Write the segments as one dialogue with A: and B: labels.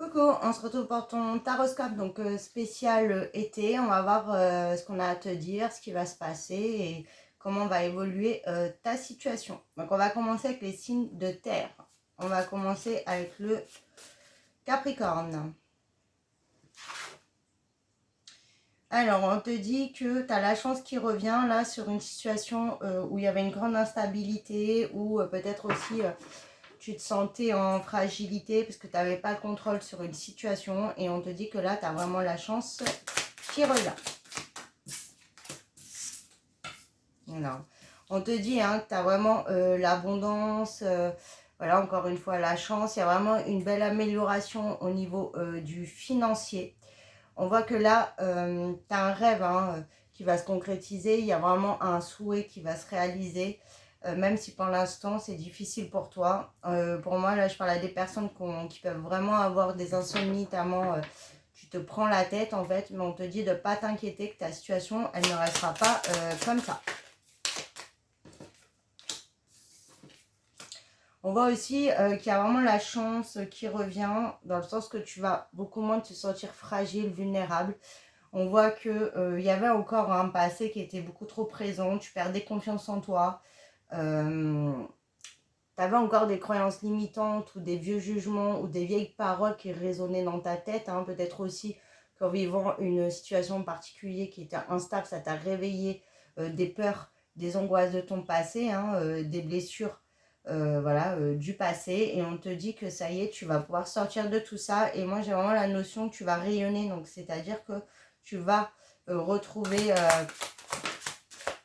A: Coucou, on se retrouve pour ton taroscope, donc spécial été. On va voir ce qu'on a à te dire, ce qui va se passer et comment va évoluer ta situation. Donc on va commencer avec les signes de terre. On va commencer avec le Capricorne. Alors, on te dit que tu as la chance qui revient là sur une situation où il y avait une grande instabilité ou peut-être aussi tu te sentais en fragilité parce que tu n'avais pas le contrôle sur une situation et on te dit que là, tu as vraiment la chance qui revient. Voilà. On te dit hein, que tu as vraiment l'abondance, voilà, encore une fois, la chance. Il y a vraiment une belle amélioration au niveau du financier. On voit que là, tu as un rêve hein, qui va se concrétiser. Il y a vraiment un souhait qui va se réaliser. Même si pour l'instant, c'est difficile pour toi. Pour moi, là, je parle à des personnes qui peuvent vraiment avoir des insomnies, tellement tu te prends la tête, en fait. Mais on te dit de ne pas t'inquiéter, que ta situation, elle ne restera pas comme ça. On voit aussi qu'il y a vraiment la chance qui revient, dans le sens que tu vas beaucoup moins te sentir fragile, vulnérable. On voit qu'il y avait encore un passé qui était beaucoup trop présent, tu perdais confiance en toi, tu avais encore des croyances limitantes ou des vieux jugements ou des vieilles paroles qui résonnaient dans ta tête. Hein. Peut-être aussi qu'en vivant une situation particulière qui était instable, ça t'a réveillé des peurs, des angoisses de ton passé, hein, des blessures voilà, du passé. Et on te dit que ça y est, tu vas pouvoir sortir de tout ça. Et moi, j'ai vraiment la notion que tu vas rayonner. Donc, c'est-à-dire que tu vas retrouver,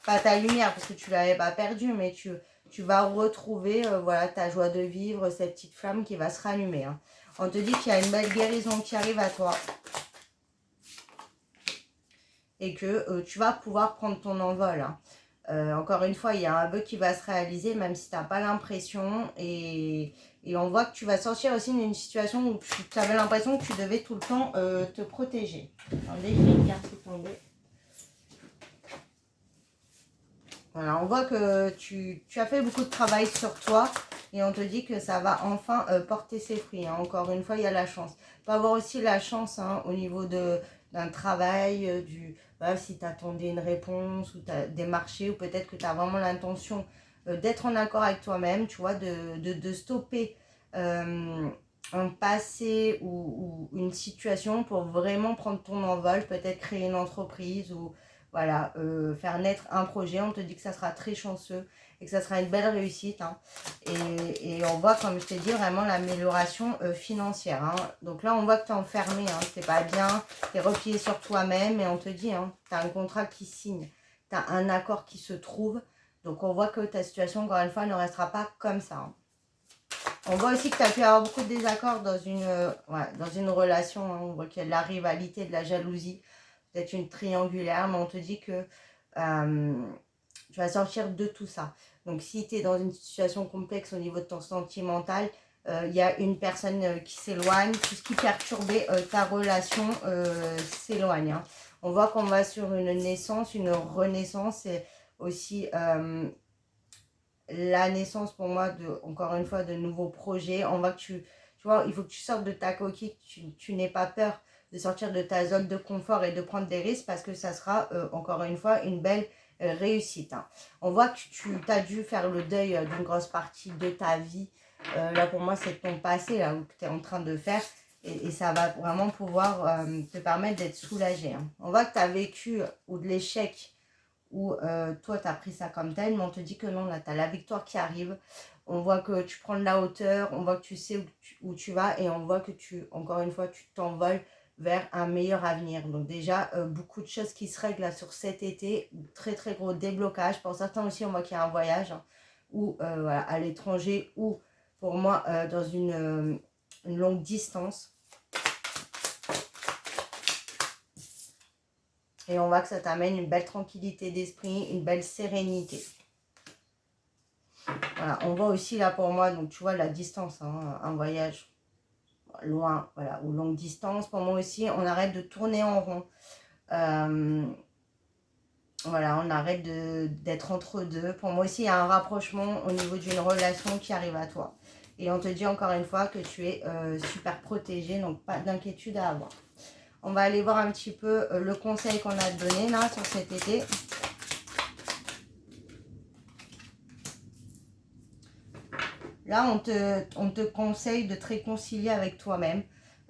A: pas ta lumière, parce que tu ne l'avais pas perdue, mais tu vas retrouver voilà, ta joie de vivre, cette petite flamme qui va se rallumer. Hein. On te dit qu'il y a une belle guérison qui arrive à toi. Et que tu vas pouvoir prendre ton envol. Hein. Encore une fois, il y a un vœu qui va se réaliser, même si tu n'as pas l'impression. Et on voit que tu vas sortir aussi d'une situation où tu avais l'impression que tu devais tout le temps te protéger. Attendez, j'ai une carte qui est tombée. Voilà, on voit que tu as fait beaucoup de travail sur toi et on te dit que ça va enfin porter ses fruits. Hein. Encore une fois, il y a la chance. Tu peux avoir aussi la chance hein, au niveau d'un travail, voilà, si tu attendais une réponse ou tu as des marchés ou peut-être que tu as vraiment l'intention d'être en accord avec toi-même, tu vois, de stopper un passé ou une situation pour vraiment prendre ton envol, peut-être créer une entreprise ou voilà, faire naître un projet. On te dit que ça sera très chanceux et que ça sera une belle réussite. Hein. Et on voit, comme je t'ai dit, vraiment l'amélioration financière. Hein. Donc là, on voit que tu es enfermé, hein, c'est pas bien, tu es replié sur toi-même et on te dit, hein, tu as un contrat qui signe, tu as un accord qui se trouve. Donc on voit que ta situation, encore une fois, ne restera pas comme ça. Hein. On voit aussi que tu as pu avoir beaucoup de désaccords dans une relation. Hein. On voit qu'il y a de la rivalité, de la jalousie, peut-être une triangulaire, mais on te dit que tu vas sortir de tout ça. Donc si tu es dans une situation complexe au niveau de ton sentimental, il y a une personne qui s'éloigne, tout ce qui perturbait ta relation s'éloigne. Hein. On voit qu'on va sur une naissance, une renaissance et aussi la naissance pour moi, encore une fois, de nouveaux projets. On voit que tu vois, il faut que tu sortes de ta coquille, que tu n'aies pas peur de sortir de ta zone de confort et de prendre des risques parce que ça sera, encore une fois, une belle réussite. Hein. On voit que tu as dû faire le deuil d'une grosse partie de ta vie. Là, pour moi, c'est ton passé là, où tu es en train de faire. Et ça va vraiment pouvoir te permettre d'être soulagé. Hein. On voit que tu as vécu ou de l'échec où toi, tu as pris ça comme tel, mais on te dit que non, là, tu as la victoire qui arrive. On voit que tu prends de la hauteur, on voit que tu sais où tu vas et on voit que encore une fois, tu t'envoles vers un meilleur avenir. Donc déjà, beaucoup de choses qui se règlent là sur cet été, très très gros déblocage. Pour certains aussi, on voit qu'il y a un voyage hein, ou voilà, à l'étranger ou pour moi, dans une longue distance. Et on voit que ça t'amène une belle tranquillité d'esprit, une belle sérénité. Voilà, on voit aussi là pour moi, donc tu vois la distance, hein, un voyage loin, voilà, ou longue distance. Pour moi aussi, on arrête de tourner en rond. Voilà, on arrête d'être entre deux. Pour moi aussi, il y a un rapprochement au niveau d'une relation qui arrive à toi. Et on te dit encore une fois que tu es super protégé, donc pas d'inquiétude à avoir. On va aller voir un petit peu le conseil qu'on a donné là sur cet été. Là, on te conseille de te réconcilier avec toi-même,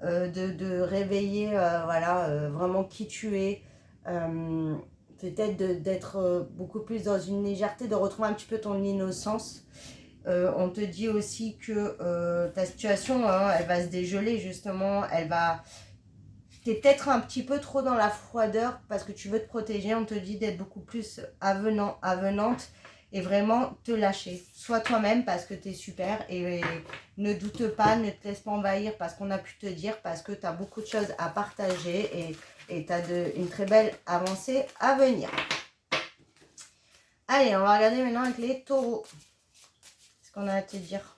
A: de réveiller voilà, vraiment qui tu es, peut-être d'être beaucoup plus dans une légèreté, de retrouver un petit peu ton innocence. On te dit aussi que ta situation, hein, elle va se dégeler justement, T'es peut-être un petit peu trop dans la froideur parce que tu veux te protéger. On te dit d'être beaucoup plus avenante et vraiment te lâcher. Sois toi-même parce que tu es super et ne doute pas, ne te laisse pas envahir parce qu'on a pu te dire, parce que tu as beaucoup de choses à partager et tu as une très belle avancée à venir. Allez, on va regarder maintenant avec les taureaux. Ce qu'on a à te dire.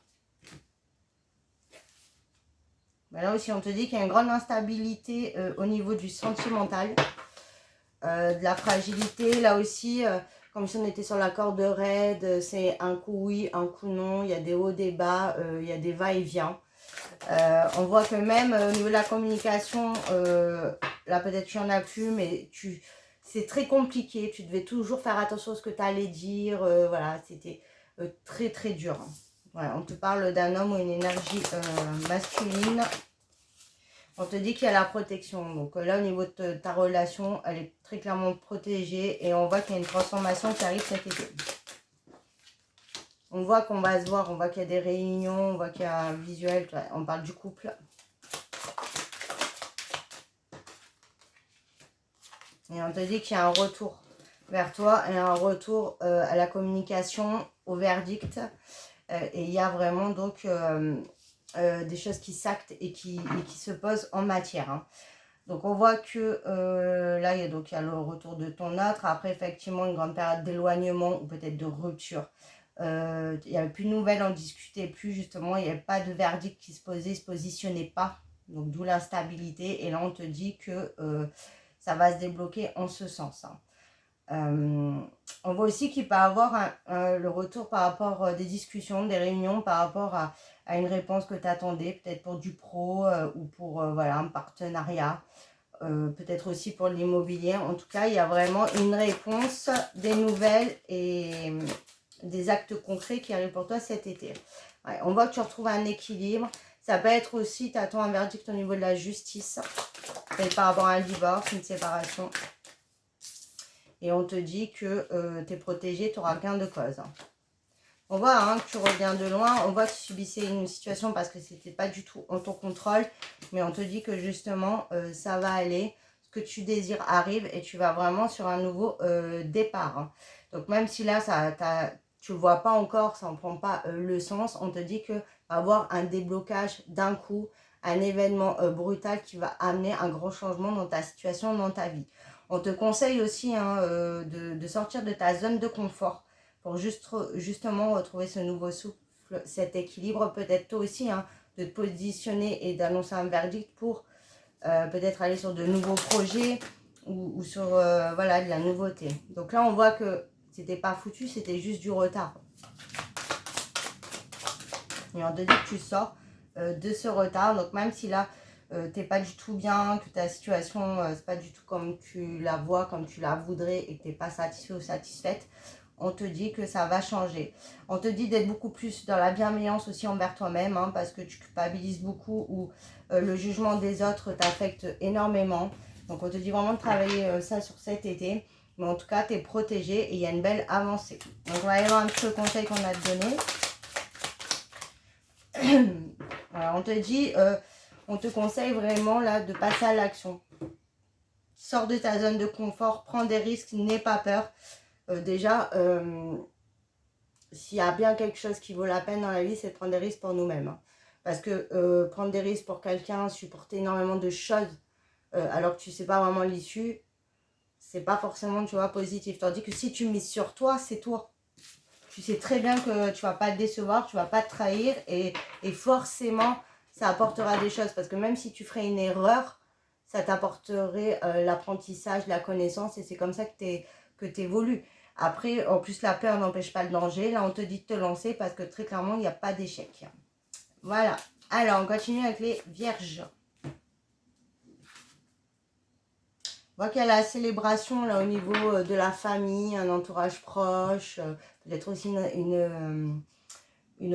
A: Ben là aussi, on te dit qu'il y a une grande instabilité au niveau du sentimental, de la fragilité. Là aussi, comme si on était sur la corde raide, c'est un coup oui, un coup non. Il y a des hauts, des bas, il y a des va-et-vient. On voit que même au niveau de la communication, là peut-être tu n'en as plus, mais c'est très compliqué. Tu devais toujours faire attention à ce que tu allais dire. Voilà, c'était très très dur. Voilà, on te parle d'un homme ou une énergie masculine. On te dit qu'il y a la protection. Donc là, au niveau de ta relation, elle est très clairement protégée. Et on voit qu'il y a une transformation qui arrive cet été. On voit qu'on va se voir, on voit qu'il y a des réunions, on voit qu'il y a un visuel. On parle du couple. Et on te dit qu'il y a un retour vers toi et un retour à la communication, au verdict. Et il y a vraiment donc des choses qui s'actent et qui se posent en matière. Hein. Donc on voit que là, il y a le retour de ton autre. Après, effectivement, une grande période d'éloignement ou peut-être de rupture. Il n'y avait plus de nouvelles, on ne discutait plus justement. Il n'y avait pas de verdict qui se posait, il ne se positionnait pas. Donc d'où l'instabilité. Et là, on te dit que ça va se débloquer en ce sens. Hein. On voit aussi qu'il peut y avoir le retour par rapport à des discussions, des réunions, par rapport à une réponse que tu attendais, peut-être pour du pro ou pour voilà, un partenariat, peut-être aussi pour l'immobilier. En tout cas, il y a vraiment une réponse, des nouvelles et des actes concrets qui arrivent pour toi cet été. Ouais, on voit que tu retrouves un équilibre. Ça peut être aussi, tu attends un verdict au niveau de la justice, peut-être par rapport à un divorce, une séparation. Et on te dit que tu es protégé, tu auras gain de cause. On voit hein, que tu reviens de loin, on voit que tu subissais une situation parce que c'était pas du tout en ton contrôle. Mais on te dit que justement, ça va aller, ce que tu désires arrive et tu vas vraiment sur un nouveau départ. Hein. Donc même si là, tu ne le vois pas encore, ça ne prend pas le sens, on te dit que va avoir un déblocage d'un coup, un événement brutal qui va amener un grand changement dans ta situation, dans ta vie. On te conseille aussi hein, de sortir de ta zone de confort pour justement retrouver ce nouveau souffle, cet équilibre. Peut-être toi aussi, hein, de te positionner et d'annoncer un verdict pour peut-être aller sur de nouveaux projets ou sur voilà, de la nouveauté. Donc là, on voit que c'était pas foutu, c'était juste du retard. Et on te dit que tu sors de ce retard. Donc même si là, t'es pas du tout bien, que ta situation, c'est pas du tout comme tu la vois, comme tu la voudrais et que t'es pas satisfait ou satisfaite, on te dit que ça va changer. On te dit d'être beaucoup plus dans la bienveillance aussi envers toi-même, hein, parce que tu culpabilises beaucoup ou le jugement des autres t'affecte énormément. Donc on te dit vraiment de travailler ça sur cet été. Mais en tout cas, tu es protégé et il y a une belle avancée. Donc on va aller voir un petit peu le conseil qu'on a donné. Voilà, on te dit, on te conseille vraiment là de passer à l'action. Sors de ta zone de confort, prends des risques, n'aie pas peur. Déjà, s'il y a bien quelque chose qui vaut la peine dans la vie, c'est de prendre des risques pour nous-mêmes. Hein. Parce que prendre des risques pour quelqu'un, supporter énormément de choses, alors que tu ne sais pas vraiment l'issue, c'est pas forcément, tu vois, positif. Tandis que si tu mises sur toi, c'est toi. Tu sais très bien que tu vas pas te décevoir, tu vas pas te trahir et forcément, ça apportera des choses. Parce que même si tu ferais une erreur, ça t'apporterait l'apprentissage, la connaissance et c'est comme ça que tu évolues. Après, en plus, la peur n'empêche pas le danger. Là, on te dit de te lancer parce que très clairement, il n'y a pas d'échec. Voilà. Alors, on continue avec les vierges. On voit qu'il y a la célébration là au niveau de la famille, un entourage proche, peut-être aussi une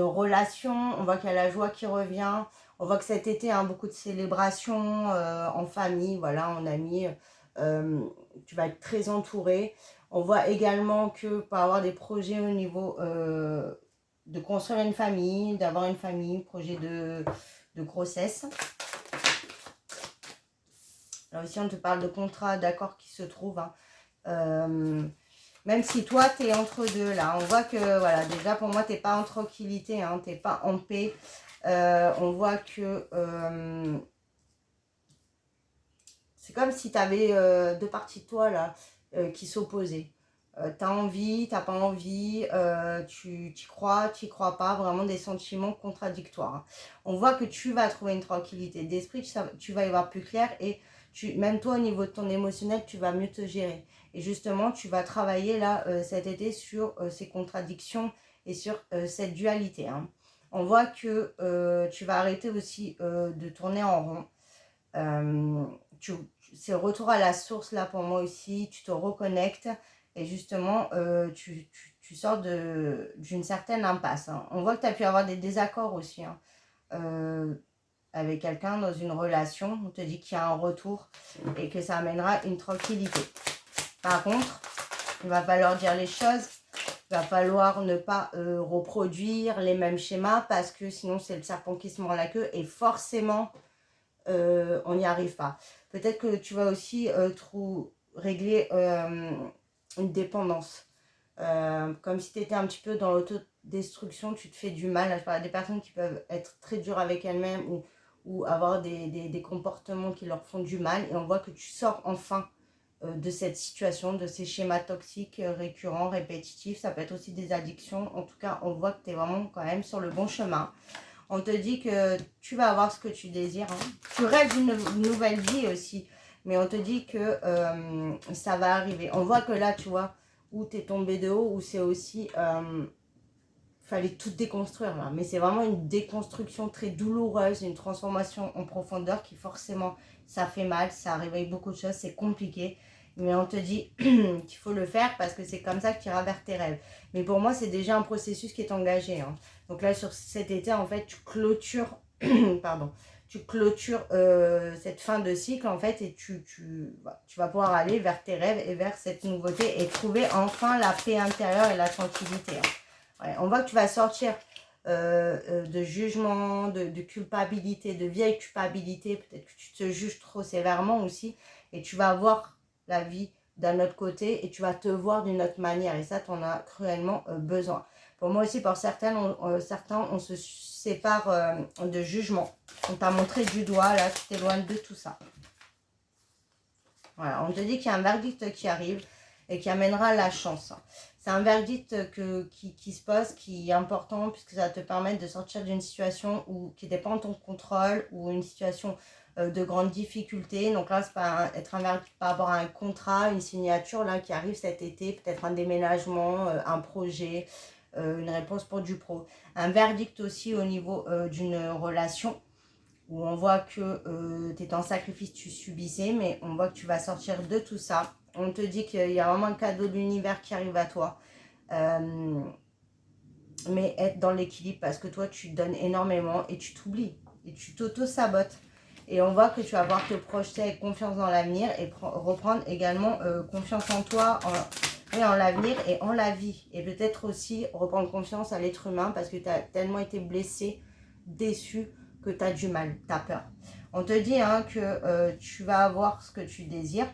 A: relation. On voit qu'il y a la joie qui revient. On voit que cet été, hein, beaucoup de célébrations en famille, voilà, en amis. Tu vas être très entouré. On voit également que pour avoir des projets au niveau de construire une famille, d'avoir une famille, projet de grossesse. Là aussi, on te parle de contrats, d'accords qui se trouvent. Hein. Même si toi, tu es entre deux, là. On voit que, voilà, déjà, pour moi, tu n'es pas en tranquillité, hein, tu n'es pas en paix. On voit que c'est comme si tu avais deux parties de toi, là, qui s'opposaient. Tu as envie, tu n'as pas envie, tu y crois pas, vraiment des sentiments contradictoires. Hein. On voit que tu vas trouver une tranquillité d'esprit, tu vas y voir plus clair et même toi au niveau de ton émotionnel, tu vas mieux te gérer. Et justement, tu vas travailler là cet été sur ces contradictions et sur cette dualité. Hein. On voit que tu vas arrêter aussi de tourner en rond. C'est le retour à la source là pour moi aussi, tu te reconnectes et justement tu sors d'une certaine impasse. Hein. On voit que tu as pu avoir des désaccords aussi hein, avec quelqu'un dans une relation, on te dit qu'il y a un retour et que ça amènera une tranquillité. Par contre, il va falloir dire les choses, il va falloir ne pas reproduire les mêmes schémas parce que sinon c'est le serpent qui se mord la queue et forcément on n'y arrive pas. Peut-être que tu vas aussi régler une dépendance. Comme si tu étais un petit peu dans l'autodestruction, tu te fais du mal. Je parle des personnes qui peuvent être très dures avec elles-mêmes ou avoir des comportements qui leur font du mal. Et on voit que tu sors enfin de cette situation, de ces schémas toxiques récurrents, répétitifs. Ça peut être aussi des addictions. En tout cas, on voit que tu es vraiment quand même sur le bon chemin. On te dit que tu vas avoir ce que tu désires. Hein. Tu rêves d'une nouvelle vie aussi. Mais on te dit que ça va arriver. On voit que là, tu vois, où tu es tombé de haut, où c'est aussi... fallait tout déconstruire là. Mais c'est vraiment une déconstruction très douloureuse, une transformation en profondeur qui forcément, ça fait mal, ça réveille beaucoup de choses, c'est compliqué. Mais on te dit qu'il faut le faire parce que c'est comme ça que tu iras vers tes rêves. Mais pour moi, c'est déjà un processus qui est engagé. Hein. Donc là, sur cet été, en fait, tu clôtures, pardon, tu clôtures cette fin de cycle, en fait, et tu vas pouvoir aller vers tes rêves et vers cette nouveauté et trouver enfin la paix intérieure et la tranquillité. Hein. Ouais, on voit que tu vas sortir de jugement, de culpabilité, de vieille culpabilité. Peut-être que tu te juges trop sévèrement aussi. Et tu vas voir la vie d'un autre côté et tu vas te voir d'une autre manière. Et ça, tu en as cruellement besoin. Pour moi aussi, pour certains, on se sépare de jugement. On t'a montré du doigt, là, tu t'éloignes de tout ça. Voilà, on te dit qu'il y a un verdict qui arrive et qui amènera la chance. C'est un verdict qui se pose, qui est important puisque ça va te permettre de sortir d'une situation qui dépend de ton contrôle ou une situation de grande difficulté. Donc là, c'est pas être un verdict par rapport à un contrat, une signature là qui arrive cet été, peut-être un déménagement, un projet, une réponse pour du pro. Un verdict aussi au niveau d'une relation où on voit que tu es en sacrifice, tu subissais, mais on voit que tu vas sortir de tout ça. On te dit qu'il y a vraiment un cadeau de l'univers qui arrive à toi. Mais être dans l'équilibre parce que toi, tu donnes énormément et tu t'oublies. Et tu t'auto-sabotes. Et on voit que tu vas pouvoir te projeter avec confiance dans l'avenir et reprendre également confiance en toi, en l'avenir et en la vie. Et peut-être aussi reprendre confiance à l'être humain parce que tu as tellement été blessé, déçu, que tu as du mal, tu as peur. On te dit hein, que tu vas avoir ce que tu désires,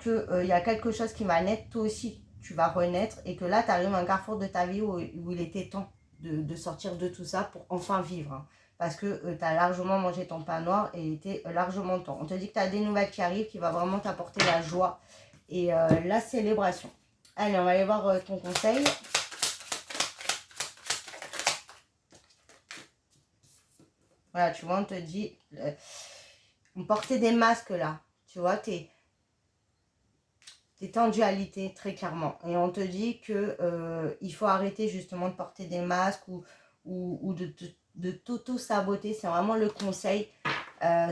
A: qu'il y a quelque chose qui va naître, toi aussi, tu vas renaître et que là, tu arrives à un carrefour de ta vie où il était temps de sortir de tout ça pour enfin vivre. Hein, parce que tu as largement mangé ton pain noir et il était largement temps. On te dit que tu as des nouvelles qui arrivent qui va vraiment t'apporter la joie et la célébration. Allez, on va aller voir ton conseil. Voilà, tu vois, on te dit, on portait des masques là. Tu vois, t'es en dualité, très clairement. Et on te dit que il faut arrêter justement de porter des masques ou de de t'auto-saboter. C'est vraiment le conseil.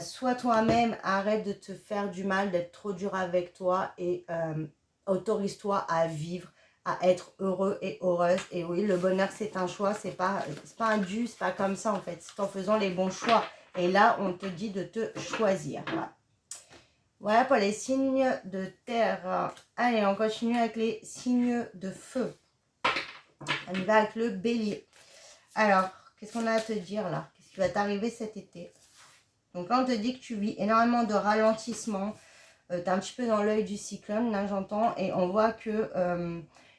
A: Sois toi-même, arrête de te faire du mal, d'être trop dur avec toi et autorise-toi à vivre, à être heureux et heureuse. Et oui, le bonheur, c'est un choix, c'est pas un dû, c'est pas comme ça en fait. C'est en faisant les bons choix. Et là, on te dit de te choisir. Voilà. Voilà pour les signes de terre. Allez, on continue avec les signes de feu. On y va avec le bélier. Alors, qu'est-ce qu'on a à te dire là? Qu'est-ce qui va t'arriver cet été? Donc là, on te dit que tu vis énormément de ralentissement. Tu es un petit peu dans l'œil du cyclone, là j'entends. Et on voit que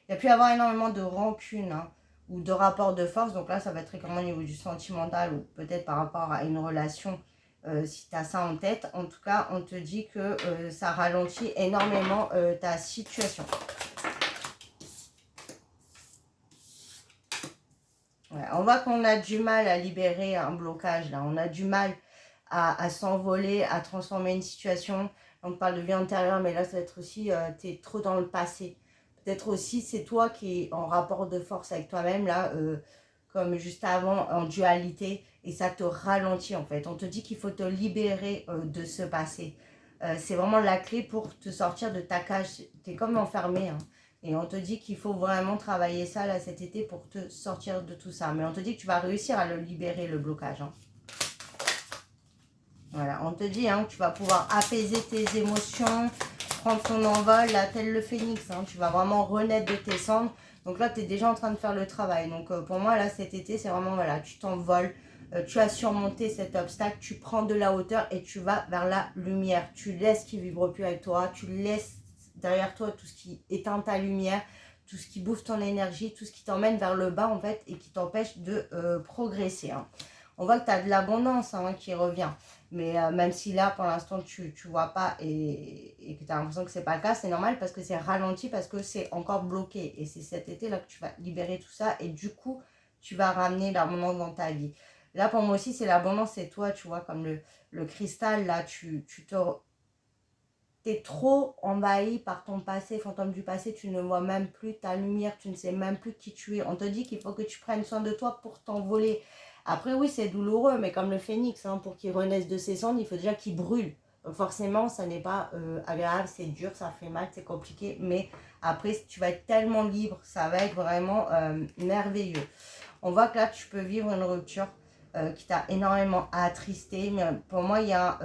A: il y a pu y avoir énormément de rancune hein, ou de rapport de force. Donc là, ça va être récurrent au niveau du sentimental ou peut-être par rapport à une relation. Si tu as ça en tête, en tout cas, on te dit que ça ralentit énormément ta situation. Ouais, on voit qu'on a du mal à libérer un blocage, là. On a du mal à s'envoler, à transformer une situation. On parle de vie antérieure, mais là, ça va être aussi, tu es trop dans le passé. Peut-être aussi, c'est toi qui es en rapport de force avec toi-même, là, comme juste avant, en dualité, et ça te ralentit, en fait. On te dit qu'il faut te libérer de ce passé. C'est vraiment la clé pour te sortir de ta cage. Tu es comme enfermé, hein. Et on te dit qu'il faut vraiment travailler ça, là, cet été, pour te sortir de tout ça. Mais on te dit que tu vas réussir à le libérer, le blocage, hein. Voilà, on te dit hein, que tu vas pouvoir apaiser tes émotions, prendre ton envol, là, tel le phénix. Hein, tu vas vraiment renaître de tes cendres. Donc là, tu es déjà en train de faire le travail. Donc pour moi, là, cet été, c'est vraiment, voilà, tu t'envoles, tu as surmonté cet obstacle, tu prends de la hauteur et tu vas vers la lumière. Tu laisses ce qui ne vibre plus avec toi, tu laisses derrière toi tout ce qui éteint ta lumière, tout ce qui bouffe ton énergie, tout ce qui t'emmène vers le bas, en fait, et qui t'empêche de progresser. Hein. On voit que tu as de l'abondance hein, qui revient. Mais même si là, pour l'instant, tu ne vois pas et que tu as l'impression que ce n'est pas le cas, c'est normal parce que c'est ralenti, parce que c'est encore bloqué. Et c'est cet été-là que tu vas libérer tout ça et du coup, tu vas ramener l'abondance dans ta vie. Là, pour moi aussi, c'est l'abondance, c'est toi, tu vois, comme le cristal, là, t'es trop envahi par ton passé, fantôme du passé, tu ne vois même plus ta lumière, tu ne sais même plus qui tu es. On te dit qu'il faut que tu prennes soin de toi pour t'envoler. Après, oui, c'est douloureux, mais comme le phénix, hein, pour qu'il renaisse de ses cendres, il faut déjà qu'il brûle. Donc forcément, ça n'est pas agréable, c'est dur, ça fait mal, c'est compliqué. Mais après, tu vas être tellement libre, ça va être vraiment merveilleux. On voit que là, tu peux vivre une rupture qui t'a énormément attristé. Mais pour moi, il y a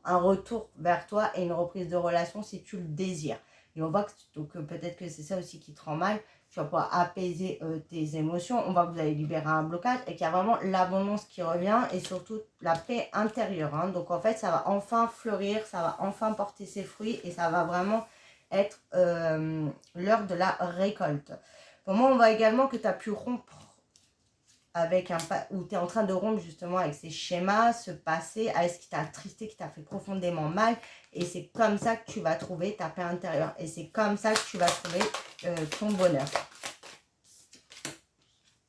A: un retour vers toi et une reprise de relation si tu le désires. Et on voit que donc peut-être que c'est ça aussi qui te rend mal. Tu vas pouvoir apaiser tes émotions. On voit que vous allez libérer un blocage et qu'il y a vraiment l'abondance qui revient et surtout la paix intérieure. Hein. Donc en fait, ça va enfin fleurir, ça va enfin porter ses fruits et ça va vraiment être l'heure de la récolte. Pour moi, on voit également que tu as pu rompre avec où tu es en train de rompre justement avec ces schémas, ce passé, avec ce qui t'a attristé, qui t'a fait profondément mal. Et c'est comme ça que tu vas trouver ta paix intérieure. Et c'est comme ça que tu vas trouver ton bonheur.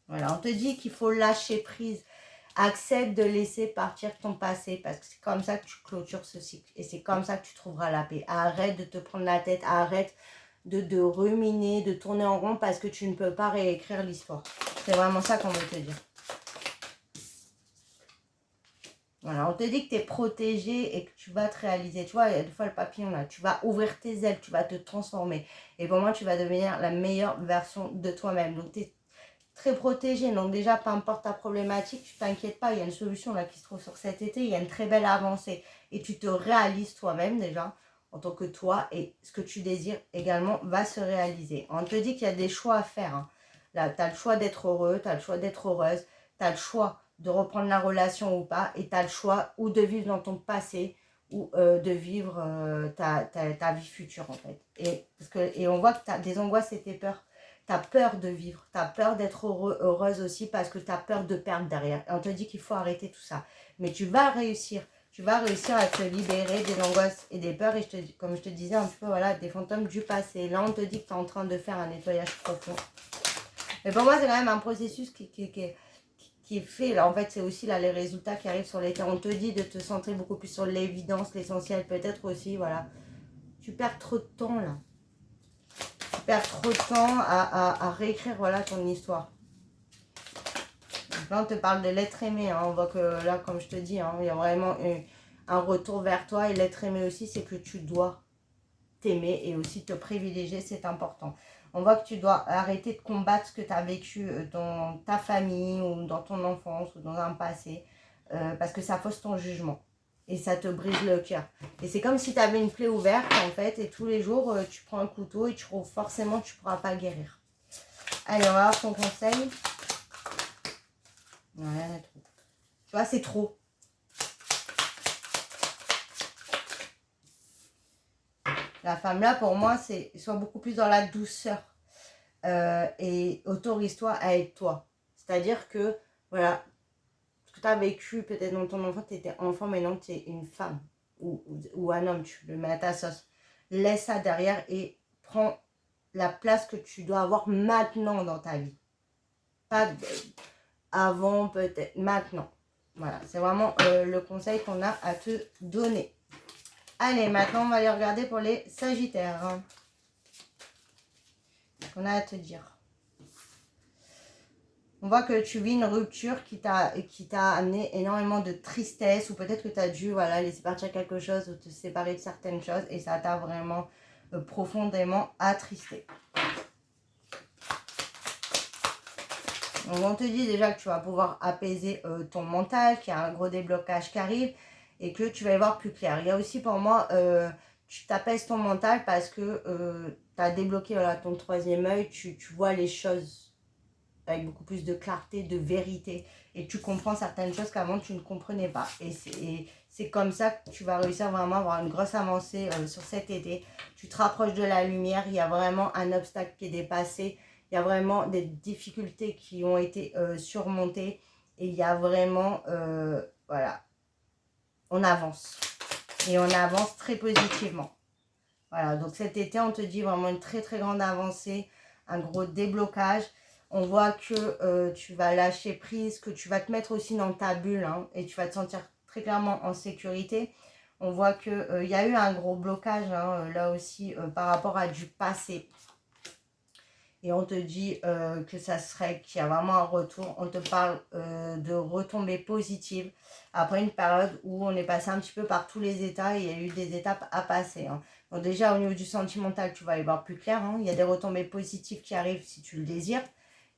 A: Voilà, on te dit qu'il faut lâcher prise. Accepte de laisser partir ton passé parce que c'est comme ça que tu clôtures ce cycle. Et c'est comme ça que tu trouveras la paix. Arrête de te prendre la tête, arrête de ruminer, de tourner en rond parce que tu ne peux pas réécrire l'histoire. C'est vraiment ça qu'on veut te dire. Voilà, on te dit que tu es protégé et que tu vas te réaliser. Tu vois, il y a des fois le papillon là, tu vas ouvrir tes ailes, tu vas te transformer. Et pour moi, tu vas devenir la meilleure version de toi-même. Donc, tu es très protégé. Donc déjà, peu importe ta problématique, tu t'inquiètes pas. Il y a une solution là qui se trouve sur cet été. Il y a une très belle avancée. Et tu te réalises toi-même déjà en tant que toi. Et ce que tu désires également va se réaliser. On te dit qu'il y a des choix à faire. Hein. Là, tu as le choix d'être heureux, tu as le choix d'être heureuse, tu as le choix de reprendre la relation ou pas, et tu as le choix ou de vivre dans ton passé ou de vivre ta vie future en fait. Et on voit que tu as des angoisses et tes peurs. Tu as peur de vivre, tu as peur d'être heureuse aussi parce que tu as peur de perdre derrière. Et on te dit qu'il faut arrêter tout ça. Mais tu vas réussir à te libérer des angoisses et des peurs. Et comme je te disais un petit peu, voilà, des fantômes du passé. Là, on te dit que tu es en train de faire un nettoyage profond. Mais pour moi, c'est quand même un processus qui est fait. Là, en fait, c'est aussi là les résultats qui arrivent sur l'été. On te dit de te centrer beaucoup plus sur l'évidence, l'essentiel. Peut-être aussi, voilà. Tu perds trop de temps, là. Tu perds trop de temps à réécrire, voilà, ton histoire. Là, on te parle de l'être aimé. Hein. On voit que là, comme je te dis, hein, il y a vraiment un retour vers toi. Et l'être aimé aussi, c'est que tu dois t'aimer et aussi te privilégier, c'est important. On voit que tu dois arrêter de combattre ce que tu as vécu dans ta famille ou dans ton enfance ou dans un passé parce que ça fausse ton jugement et ça te brise le cœur. Et c'est comme si tu avais une plaie ouverte en fait et tous les jours tu prends un couteau et forcément tu ne pourras pas guérir. Allez, on va voir ton conseil. Ouais, trop. Tu vois, c'est trop. La femme là, pour moi, c'est soit beaucoup plus dans la douceur et autorise-toi à être toi. C'est-à-dire que, voilà, ce que tu as vécu peut-être dans ton enfant, tu étais enfant, maintenant tu es une femme ou un homme, tu le mets à ta sauce. Laisse ça derrière et prends la place que tu dois avoir maintenant dans ta vie. Pas avant, peut-être, maintenant. Voilà, c'est vraiment le conseil qu'on a à te donner. Allez, maintenant, on va aller regarder pour les Sagittaires. Qu'est-ce qu'on a à te dire? On voit que tu vis une rupture qui t'a amené énormément de tristesse ou peut-être que tu as dû laisser partir quelque chose ou te séparer de certaines choses et ça t'a vraiment profondément attristé. Donc on te dit déjà que tu vas pouvoir apaiser ton mental, qu'il y a un gros déblocage qui arrive et que tu vas y voir plus clair. Il y a aussi pour moi, tu t'apaises ton mental parce que tu as débloqué ton troisième œil, tu vois les choses avec beaucoup plus de clarté, de vérité et tu comprends certaines choses qu'avant tu ne comprenais pas. Et c'est comme ça que tu vas réussir vraiment à avoir une grosse avancée sur cet été. Tu te rapproches de la lumière, il y a vraiment un obstacle qui est dépassé. Il y a vraiment des difficultés qui ont été surmontées. Et il y a vraiment, voilà, on avance. Et on avance très positivement. Voilà, donc cet été, on te dit vraiment une très très grande avancée, un gros déblocage. On voit que tu vas lâcher prise, que tu vas te mettre aussi dans ta bulle hein, et tu vas te sentir très clairement en sécurité. On voit qu'il y a eu un gros blocage hein, là aussi par rapport à du passé. Et on te dit que ça serait qu'il y a vraiment un retour. On te parle de retombées positives après une période où on est passé un petit peu par tous les états et il y a eu des étapes à passer. Hein. Donc déjà au niveau du sentimental, tu vas y voir plus clair. Hein. Il y a des retombées positives qui arrivent si tu le désires.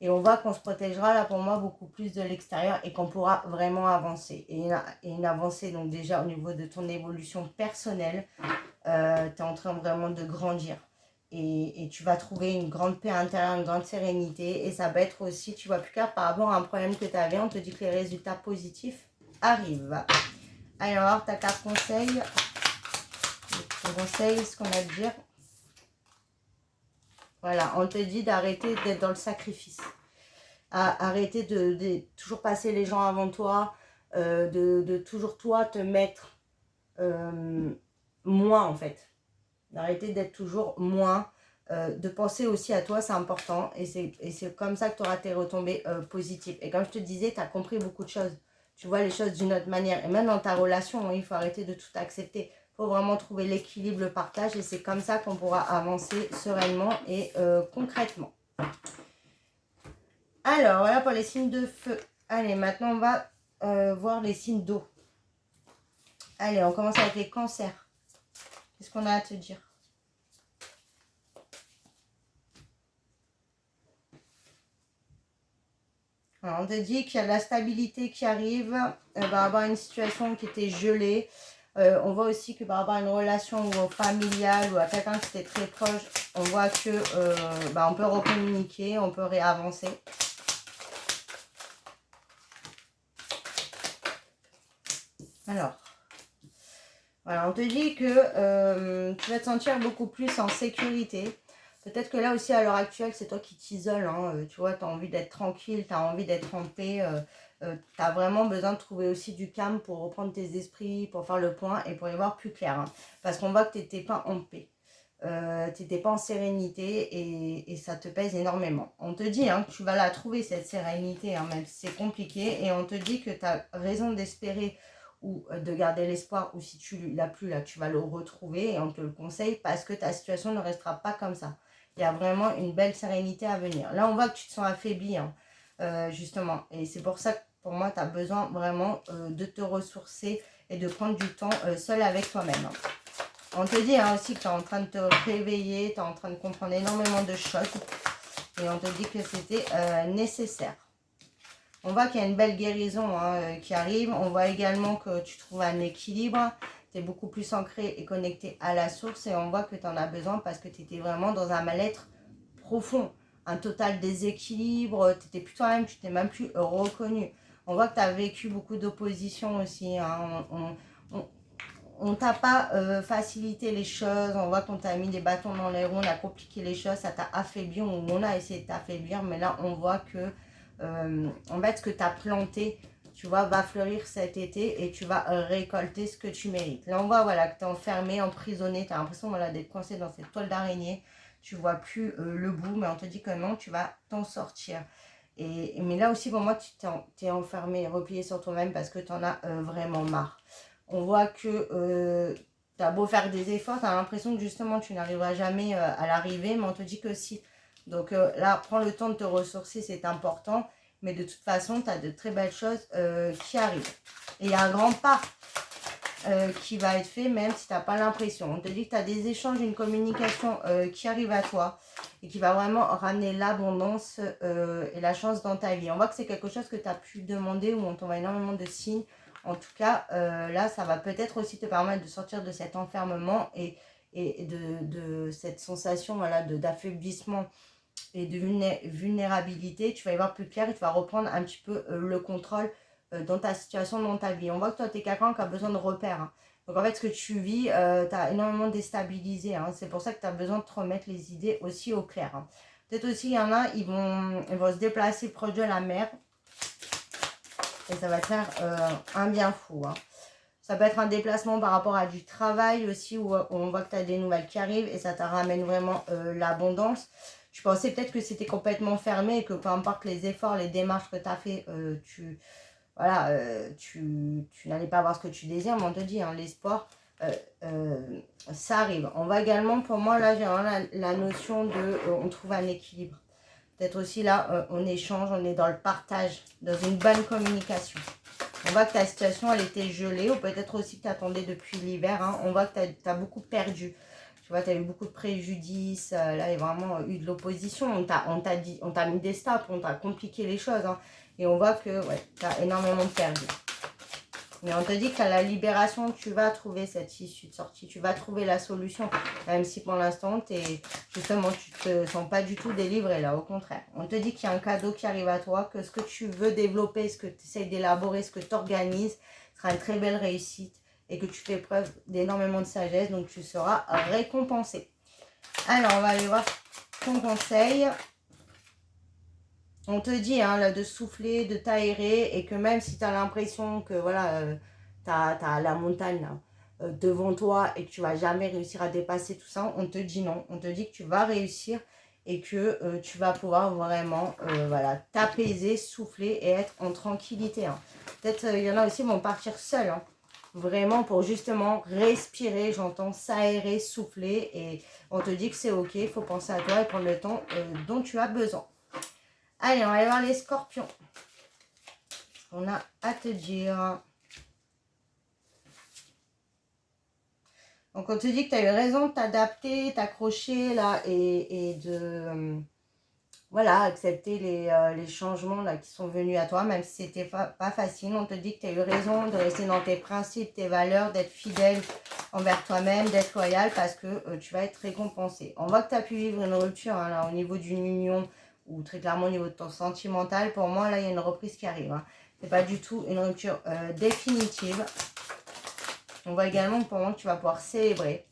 A: Et on voit qu'on se protégera là pour moi beaucoup plus de l'extérieur et qu'on pourra vraiment avancer. Et une avancée donc déjà au niveau de ton évolution personnelle, tu es en train vraiment de grandir. Et tu vas trouver une grande paix intérieure, une grande sérénité. Et ça va être aussi, tu vois plus clair par rapport à un problème que tu avais. On te dit que les résultats positifs arrivent. Allez, on va voir ta carte conseil. Ton conseil, ce qu'on a à te dire. Voilà, on te dit d'arrêter d'être dans le sacrifice. Arrêter de toujours passer les gens avant toi. De toujours toi te mettre moins en fait. D'arrêter d'être toujours moins, de penser aussi à toi, c'est important. Et c'est comme ça que tu auras tes retombées positives. Et comme je te disais, tu as compris beaucoup de choses. Tu vois les choses d'une autre manière. Et même dans ta relation, hein, il faut arrêter de tout accepter. Il faut vraiment trouver l'équilibre, le partage. Et c'est comme ça qu'on pourra avancer sereinement et concrètement. Alors, voilà pour les signes de feu. Allez, maintenant, on va voir les signes d'eau. Allez, on commence avec les cancers. Qu'est-ce qu'on a à te dire? Alors, on te dit qu'il y a de la stabilité qui arrive par rapport à une situation qui était gelée. On voit aussi que par rapport à une relation familiale ou à quelqu'un qui était très proche, on voit que on peut recommuniquer, on peut réavancer. Alors, voilà, on te dit que tu vas te sentir beaucoup plus en sécurité. Peut-être que là aussi, à l'heure actuelle, c'est toi qui t'isoles. Hein, tu vois, tu as envie d'être tranquille, tu as envie d'être en paix. Tu as vraiment besoin de trouver aussi du calme pour reprendre tes esprits, pour faire le point et pour y voir plus clair. Hein, parce qu'on voit que tu n'étais pas en paix. Tu n'étais pas en sérénité et ça te pèse énormément. On te dit hein, que tu vas la trouver, cette sérénité, hein, même si c'est compliqué. Et on te dit que tu as raison d'espérer ou de garder l'espoir, ou si tu ne l'as plus, là, tu vas le retrouver et on te le conseille parce que ta situation ne restera pas comme ça. Il y a vraiment une belle sérénité à venir. Là, on voit que tu te sens affaibli. Hein. justement. Et c'est pour ça que pour moi, tu as besoin vraiment de te ressourcer et de prendre du temps seul avec toi-même. Hein. On te dit hein, aussi que tu es en train de te réveiller, tu es en train de comprendre énormément de choses. Et on te dit que c'était nécessaire. On voit qu'il y a une belle guérison hein, qui arrive. On voit également que tu trouves un équilibre. Tu es beaucoup plus ancré et connecté à la source. Et on voit que tu en as besoin parce que tu étais vraiment dans un mal-être profond. Un total déséquilibre. Tu n'étais plus toi-même, tu t'es même plus reconnu. On voit que tu as vécu beaucoup d'opposition aussi. Hein. On t'a pas facilité les choses, on voit qu'on t'a mis des bâtons dans les roues, on a compliqué les choses, ça t'a affaibli, on a essayé de t'affaiblir, mais là on voit que en fait ce que tu as planté, tu vois, va fleurir cet été et tu vas récolter ce que tu mérites. Là on voit voilà, que tu es enfermé, emprisonné, tu as l'impression voilà, d'être coincé dans cette toile d'araignée, tu vois plus le bout, mais on te dit que non, tu vas t'en sortir. Mais là aussi pour moi tu t'es enfermé, replié sur toi-même parce que tu en as vraiment marre. On voit que tu as beau faire des efforts, tu as l'impression que justement tu n'arriveras jamais à l'arrivée, mais on te dit que si. Donc là, prends le temps de te ressourcer, c'est important. Mais de toute façon, tu as de très belles choses qui arrivent. Et il y a un grand pas qui va être fait, même si tu n'as pas l'impression. On te dit que tu as des échanges, une communication qui arrive à toi et qui va vraiment ramener l'abondance et la chance dans ta vie. On voit que c'est quelque chose que tu as pu demander, où on t'envoie énormément de signes. En tout cas, là, ça va peut-être aussi te permettre de sortir de cet enfermement et de cette sensation voilà, d'affaiblissement et de vulnérabilité. Tu vas y voir plus clair et tu vas reprendre un petit peu le contrôle dans ta situation, dans ta vie. On voit que toi, tu es quelqu'un qui a besoin de repères. Hein. Donc, en fait, ce que tu vis, tu as énormément déstabilisé. Hein. C'est pour ça que tu as besoin de te remettre les idées aussi au clair. Hein. Peut-être aussi, il y en a, ils vont se déplacer proche de la mer. Et ça va te faire un bien fou. Hein. Ça peut être un déplacement par rapport à du travail aussi, où on voit que tu as des nouvelles qui arrivent et ça te ramène vraiment l'abondance. Tu pensais peut-être que c'était complètement fermé et que peu importe les efforts, les démarches que tu as fait, tu n'allais pas avoir ce que tu désires, mais on te dit, hein, l'espoir, ça arrive. On va également, pour moi, là, j'ai la notion de, on trouve un équilibre. Peut-être aussi là, on échange, on est dans le partage, dans une bonne communication. On voit que ta situation, elle était gelée, ou peut-être aussi que tu attendais depuis l'hiver. Hein. On voit que tu as beaucoup perdu. Tu vois, tu as eu beaucoup de préjudices. Là, il y a vraiment eu de l'opposition. On t'a mis des stops, on t'a compliqué les choses. Hein. Et on voit que ouais, tu as énormément perdu. Mais on te dit qu'à la libération, tu vas trouver cette issue de sortie. Tu vas trouver la solution. Même si pour l'instant, justement, tu ne te sens pas du tout délivré là. Au contraire. On te dit qu'il y a un cadeau qui arrive à toi. Que ce que tu veux développer, ce que tu essaies d'élaborer, ce que tu organises, sera une très belle réussite. Et que tu fais preuve d'énormément de sagesse. Donc, tu seras récompensé. Alors, on va aller voir ton conseil. On te dit hein, là, de souffler, de t'aérer et que même si tu as l'impression que voilà, tu as la montagne là, devant toi et que tu vas jamais réussir à dépasser tout ça, on te dit non. On te dit que tu vas réussir et que tu vas pouvoir vraiment voilà, t'apaiser, souffler et être en tranquillité. Hein. Peut-être il y en a aussi qui vont partir seuls. Hein. Vraiment pour justement respirer, j'entends s'aérer, souffler et on te dit que c'est ok, il faut penser à toi et prendre le temps dont tu as besoin. Allez, on va aller voir les scorpions. On a à te dire. Donc, on te dit que tu as eu raison de t'adapter, t'accrocher là et de voilà, accepter les changements là, qui sont venus à toi, même si c'était pas facile. On te dit que tu as eu raison de rester dans tes principes, tes valeurs, d'être fidèle envers toi-même, d'être loyal parce que tu vas être récompensé. On voit que tu as pu vivre une rupture hein, là, au niveau d'une union ou très clairement au niveau de ton sentimental. Pour moi, là, il y a une reprise qui arrive. Hein. Ce n'est pas du tout une rupture définitive. On voit également que pour moi, tu vas pouvoir célébrer.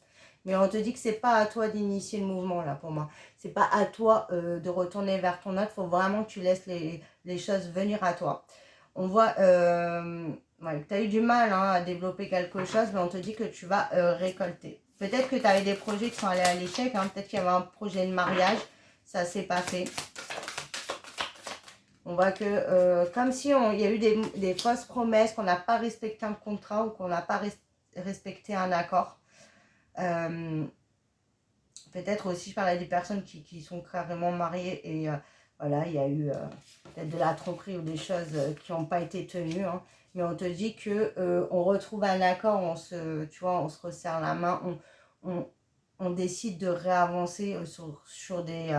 A: Mais on te dit que c'est pas à toi d'initier le mouvement là pour moi. C'est pas à toi de retourner vers ton autre. Il faut vraiment que tu laisses les choses venir à toi. On voit ouais, que tu as eu du mal hein, à développer quelque chose, mais on te dit que tu vas récolter. Peut-être que tu avais des projets qui sont allés à l'échec. Hein, peut-être qu'il y avait un projet de mariage. Ça s'est pas fait. On voit que comme si il y a eu des fausses promesses, qu'on n'a pas respecté un contrat ou qu'on n'a pas respecté un accord. Peut-être aussi, je parle à des personnes qui sont carrément mariées et voilà, il y a eu peut-être de la tromperie ou des choses qui n'ont pas été tenues, hein. Mais on te dit que on retrouve un accord, tu vois, on se resserre la main, on décide de réavancer sur des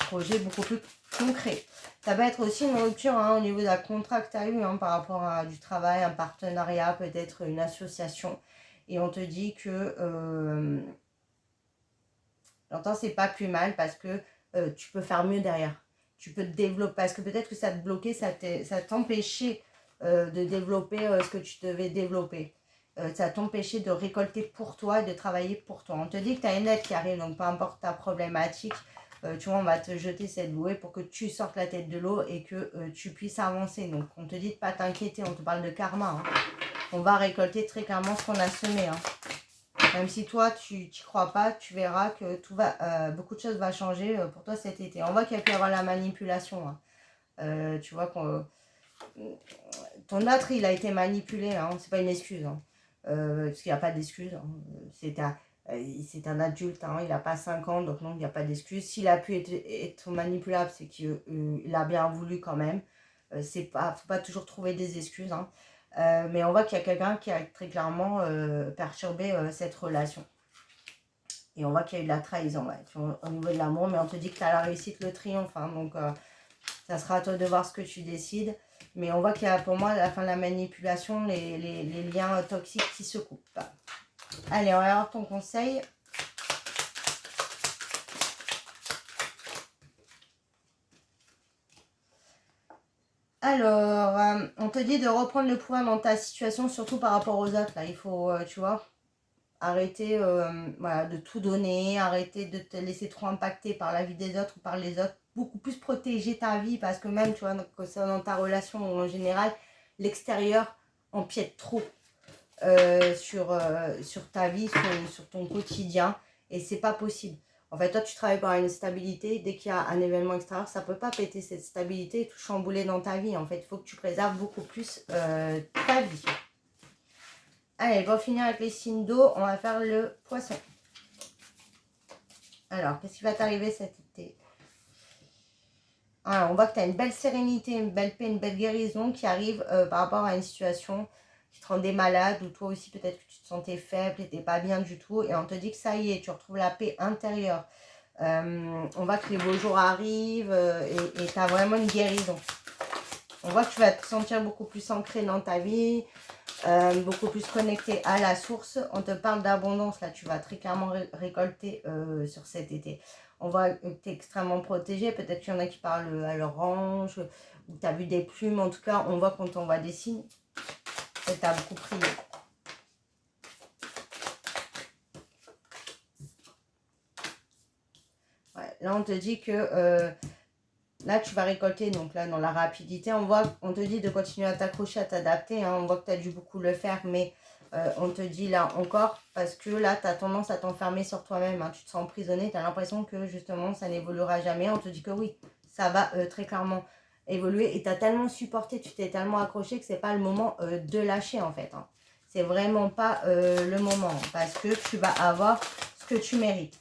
A: projets beaucoup plus concrets. Ça peut être aussi une rupture au niveau de la contrat que tu as eu par rapport à du travail, un partenariat, peut-être une association. Et on te dit que j'entends c'est pas plus mal parce que tu peux faire mieux derrière. Tu peux te développer parce que peut-être que ça te bloquait, ça t'empêchait de développer ce que tu devais développer. Ça t'empêchait de récolter pour toi et de travailler pour toi. On te dit que tu as une aide qui arrive, donc peu importe ta problématique, tu vois, on va te jeter cette bouée pour que tu sortes la tête de l'eau et que tu puisses avancer. Donc on te dit de ne pas t'inquiéter, on te parle de karma. On va récolter très clairement ce qu'on a semé. Même si toi, tu n'y crois pas, tu verras que beaucoup de choses vont changer pour toi cet été. On voit qu'il y a pu y avoir la manipulation. Tu vois qu'on ton autre, il a été manipulé. C'est pas une excuse. Parce qu'il n'y a pas d'excuse. C'est un adulte. Il n'a pas 5 ans, donc non, il n'y a pas d'excuse. S'il a pu être manipulable, c'est qu'il a bien voulu quand même. Faut pas toujours trouver des excuses. Mais on voit qu'il y a quelqu'un qui a très clairement perturbé cette relation. Et on voit qu'il y a eu de la trahison au niveau de l'amour. Mais on te dit que tu as la réussite, le triomphe. Donc, ça sera à toi de voir ce que tu décides. Mais on voit qu'il y a pour moi, à la fin de la manipulation, les liens toxiques qui se coupent. Allez, on va avoir ton conseil. Alors, on te dit de reprendre le pouvoir dans ta situation, surtout par rapport aux autres. Là, il faut, tu vois, arrêter de tout donner, arrêter de te laisser trop impacter par la vie des autres ou par les autres. Beaucoup plus protéger ta vie parce que même, tu vois, dans ta relation ou en général, l'extérieur empiète trop sur ta vie, sur ton quotidien et c'est pas possible. En fait, toi, tu travailles par une stabilité. Dès qu'il y a un événement extérieur, ça peut pas péter cette stabilité et tout chambouler dans ta vie. En fait, il faut que tu préserves beaucoup plus ta vie. Allez, pour finir avec les signes d'eau, on va faire le poisson. Alors, qu'est-ce qui va t'arriver cet été? Alors, on voit que tu as une belle sérénité, une belle paix, une belle guérison qui arrive par rapport à une situation qui te rendait malade ou toi aussi peut-être que tu te sentais faible, tu n'étais pas bien du tout et on te dit que ça y est, tu retrouves la paix intérieure. On voit que les beaux jours arrivent et tu as vraiment une guérison. On voit que tu vas te sentir beaucoup plus ancré dans ta vie, beaucoup plus connecté à la source. On te parle d'abondance, là tu vas très clairement récolter sur cet été. On voit que tu es extrêmement protégé, peut-être qu'il y en a qui parlent à l'orange, ou tu as vu des plumes, en tout cas on voit qu'on t'envoie des signes, et tu as beaucoup prié. Ouais, là on te dit que là tu vas récolter, donc là dans la rapidité, on te dit de continuer à t'accrocher, à t'adapter, on voit que tu as dû beaucoup le faire, mais on te dit là encore, parce que là tu as tendance à t'enfermer sur toi-même, tu te sens emprisonné, tu as l'impression que justement ça n'évoluera jamais, on te dit que oui, ça va très clairement évoluer, et tu as tellement supporté, tu t'es tellement accroché que c'est pas le moment de lâcher en fait, c'est vraiment pas le moment, parce que tu vas avoir ce que tu mérites.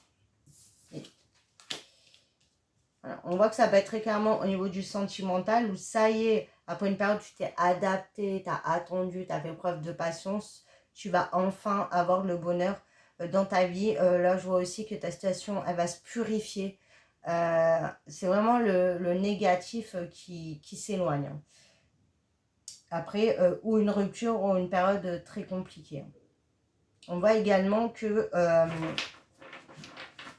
A: Voilà. On voit que ça va être très clairement au niveau du sentimental, où ça y est, après une période où tu t'es adapté, tu as attendu, tu as fait preuve de patience, tu vas enfin avoir le bonheur dans ta vie. Là, je vois aussi que ta situation, elle va se purifier. C'est vraiment le négatif qui s'éloigne. Après, ou une rupture ou une période très compliquée. On voit également que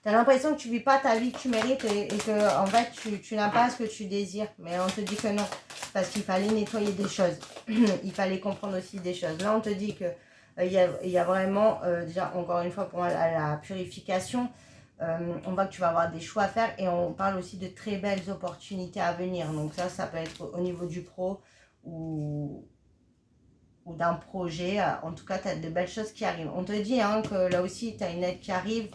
A: tu as l'impression que tu ne vis pas ta vie que tu mérites et que en fait tu n'as pas ce que tu désires. Mais on te dit que non, parce qu'il fallait nettoyer des choses. Il fallait comprendre aussi des choses. Là, on te dit que il y a vraiment, déjà, encore une fois, pour moi, la purification. On voit que tu vas avoir des choix à faire et on parle aussi de très belles opportunités à venir. Donc ça peut être au niveau du pro ou d'un projet. En tout cas, tu as de belles choses qui arrivent. On te dit que là aussi, tu as une aide qui arrive.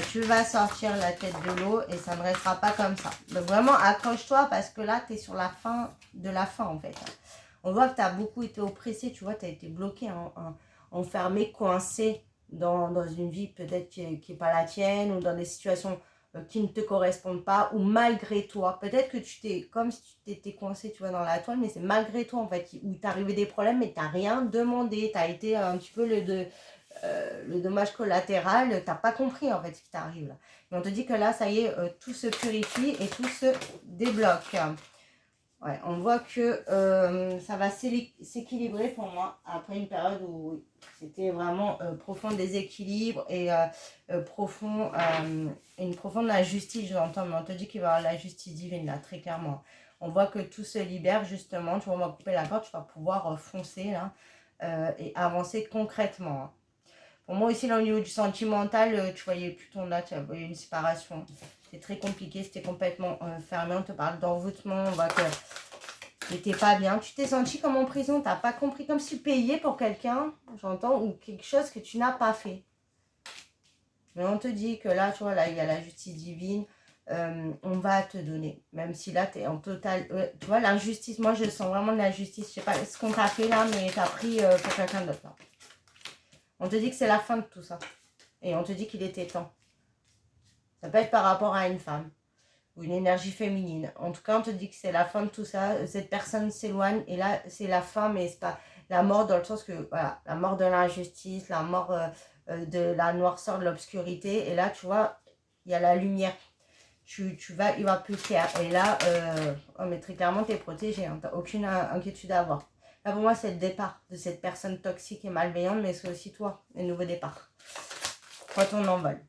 A: Tu vas sortir la tête de l'eau et ça ne restera pas comme ça. Donc vraiment, accroche-toi parce que là, tu es sur la fin de la fin en fait. On voit que tu as beaucoup été oppressé, tu vois, tu as été bloqué, enfermé, coincé dans une vie peut-être qui n'est pas la tienne ou dans des situations qui ne te correspondent pas, ou malgré toi. Peut-être que tu t'es, comme si tu t'étais coincé, tu vois, dans la toile, mais c'est malgré toi, en fait, où t'es arrivé des problèmes, mais t'as rien demandé, t'as été un petit peu le dommage collatéral, t'as pas compris, en fait, ce qui t'arrive, là. Mais on te dit que là, ça y est, tout se purifie et tout se débloque. Ouais, on voit que ça va s'équilibrer pour moi après une période où c'était vraiment profond déséquilibre et profond, une profonde injustice, j'entends, mais on te dit qu'il va y avoir la justice divine là, très clairement. On voit que tout se libère justement, tu vois, on va couper la corde, tu vas pouvoir foncer là et avancer concrètement, hein. Pour moi aussi, là, au niveau du sentimental, tu voyais plus ton là, tu avais une séparation. C'est très compliqué, c'était complètement fermé. On te parle d'envoûtement, on voit que tu n'étais pas bien. Tu t'es senti comme en prison, tu n'as pas compris, comme si tu payais pour quelqu'un, j'entends, ou quelque chose que tu n'as pas fait. Mais on te dit que là, tu vois, là, il y a la justice divine. On va te donner. Même si là, tu es en total... tu vois, l'injustice, moi, je sens vraiment de la justice. Je sais pas ce qu'on t'a fait là, mais tu as pris pour quelqu'un d'autre là. On te dit que c'est la fin de tout ça. Et on te dit qu'il était temps. Ça peut être par rapport à une femme ou une énergie féminine. En tout cas, on te dit que c'est la fin de tout ça. Cette personne s'éloigne et là, c'est la fin, mais c'est pas la mort dans le sens que, voilà, la mort de l'injustice, la mort de la noirceur, de l'obscurité. Et là, tu vois, il y a la lumière. Il va plus clair. Et là, oh, mais très clairement, tu es protégé. Hein, tu n'as aucune inquiétude à avoir. Là, pour moi, c'est le départ de cette personne toxique et malveillante, mais c'est aussi toi, le nouveau départ. Prends ton envol.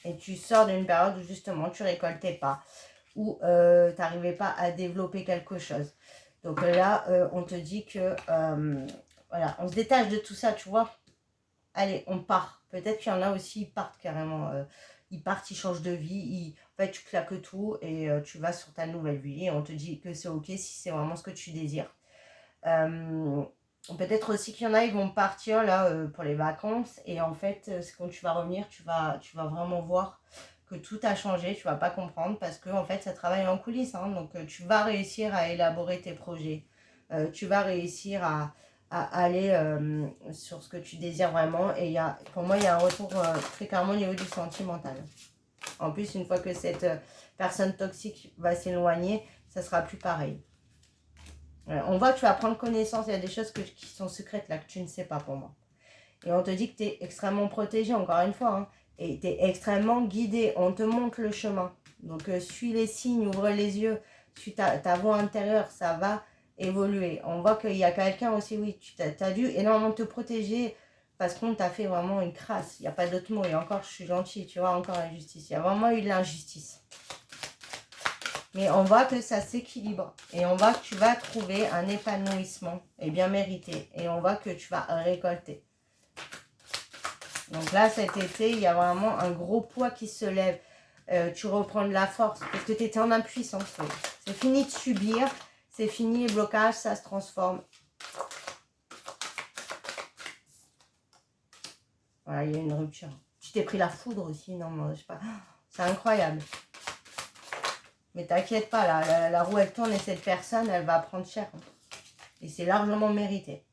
A: Et tu sors d'une période où justement tu récoltais pas, où tu n'arrivais pas à développer quelque chose. Donc là, on te dit que, voilà, on se détache de tout ça, tu vois. Allez, on part. Peut-être qu'il y en a aussi, ils partent carrément. Ils partent, ils changent de vie. En fait, tu claques tout et tu vas sur ta nouvelle vie. Et on te dit que c'est ok si c'est vraiment ce que tu désires. Peut-être aussi qu'il y en a, ils vont partir là pour les vacances. Et en fait, quand tu vas revenir, tu vas vraiment voir que tout a changé. Tu vas pas comprendre parce que en fait, ça travaille en coulisses. Hein, donc, tu vas réussir à élaborer tes projets. Tu vas réussir à aller sur ce que tu désires vraiment. Et pour moi, il y a un retour très clairement au niveau du sentimental. En plus, une fois que cette personne toxique va s'éloigner, ça sera plus pareil. On voit que tu vas prendre connaissance, il y a des choses qui sont secrètes là, que tu ne sais pas pour moi. Et on te dit que tu es extrêmement protégé, encore une fois, hein, et tu es extrêmement guidé, on te montre le chemin. Donc suis les signes, ouvre les yeux, suis ta voix intérieure, ça va évoluer. On voit qu'il y a quelqu'un aussi, oui, tu as dû énormément te protéger parce qu'on t'a fait vraiment une crasse. Il n'y a pas d'autre mot, et encore je suis gentille, tu vois, encore l'injustice. Il y a vraiment eu de l'injustice. Mais on voit que ça s'équilibre. Et on voit que tu vas trouver un épanouissement et bien mérité. Et on voit que tu vas récolter. Donc là, cet été, il y a vraiment un gros poids qui se lève. Tu reprends de la force parce que tu étais en impuissance. C'est fini de subir. C'est fini les blocages, ça se transforme. Voilà, il y a une rupture. Tu t'es pris la foudre aussi. Non, moi, je sais pas. C'est incroyable. Mais t'inquiète pas, la roue elle tourne et cette personne elle va prendre cher. Et c'est largement mérité.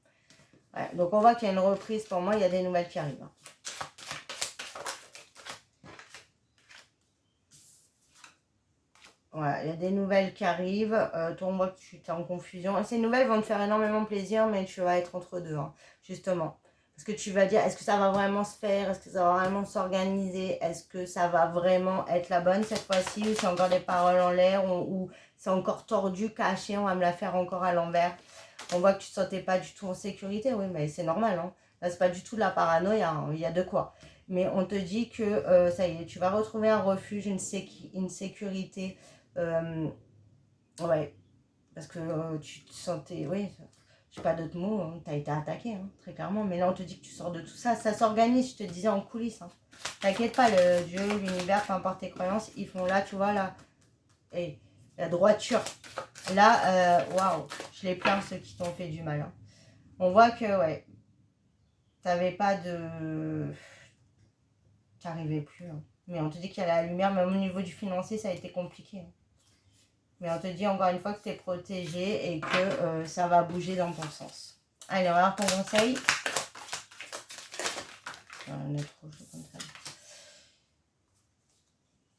A: Ouais, donc on voit qu'il y a une reprise pour moi, il y a des nouvelles qui arrivent. Voilà, il y a des nouvelles qui arrivent. Toi on voit que tu es en confusion. Ces nouvelles vont te faire énormément plaisir, mais tu vas être entre deux, hein, justement. Parce que tu vas dire, est-ce que ça va vraiment se faire? Est-ce que ça va vraiment s'organiser? Est-ce que ça va vraiment être la bonne cette fois-ci? Ou c'est encore des paroles en l'air? Ou c'est encore tordu, caché? On va me la faire encore à l'envers. On voit que tu ne te sentais pas du tout en sécurité. Oui, mais c'est normal. Hein. Là, c'est pas du tout de la paranoïa. Hein. Il y a de quoi. Mais on te dit que ça y est, tu vas retrouver un refuge, une sécurité. Ouais. Parce que tu te sentais... Oui, je n'ai pas d'autres mots, hein. Tu as été attaqué, hein, très clairement. Mais là, on te dit que tu sors de tout ça. Ça s'organise, je te disais, en coulisses. Hein. T'inquiète pas, le Dieu, l'univers, peu importe tes croyances, ils font là, tu vois, là. Et la droiture. Là, waouh, je les plains, ceux qui t'ont fait du mal. Hein. On voit que, ouais, t'avais pas de... T'arrivais plus. Hein. Mais on te dit qu'il y a la lumière, même au niveau du financier, ça a été compliqué. Hein. Mais on te dit encore une fois que tu es protégé et que ça va bouger dans ton sens. Allez, on va voir ton conseil. On est trop chaud comme ça.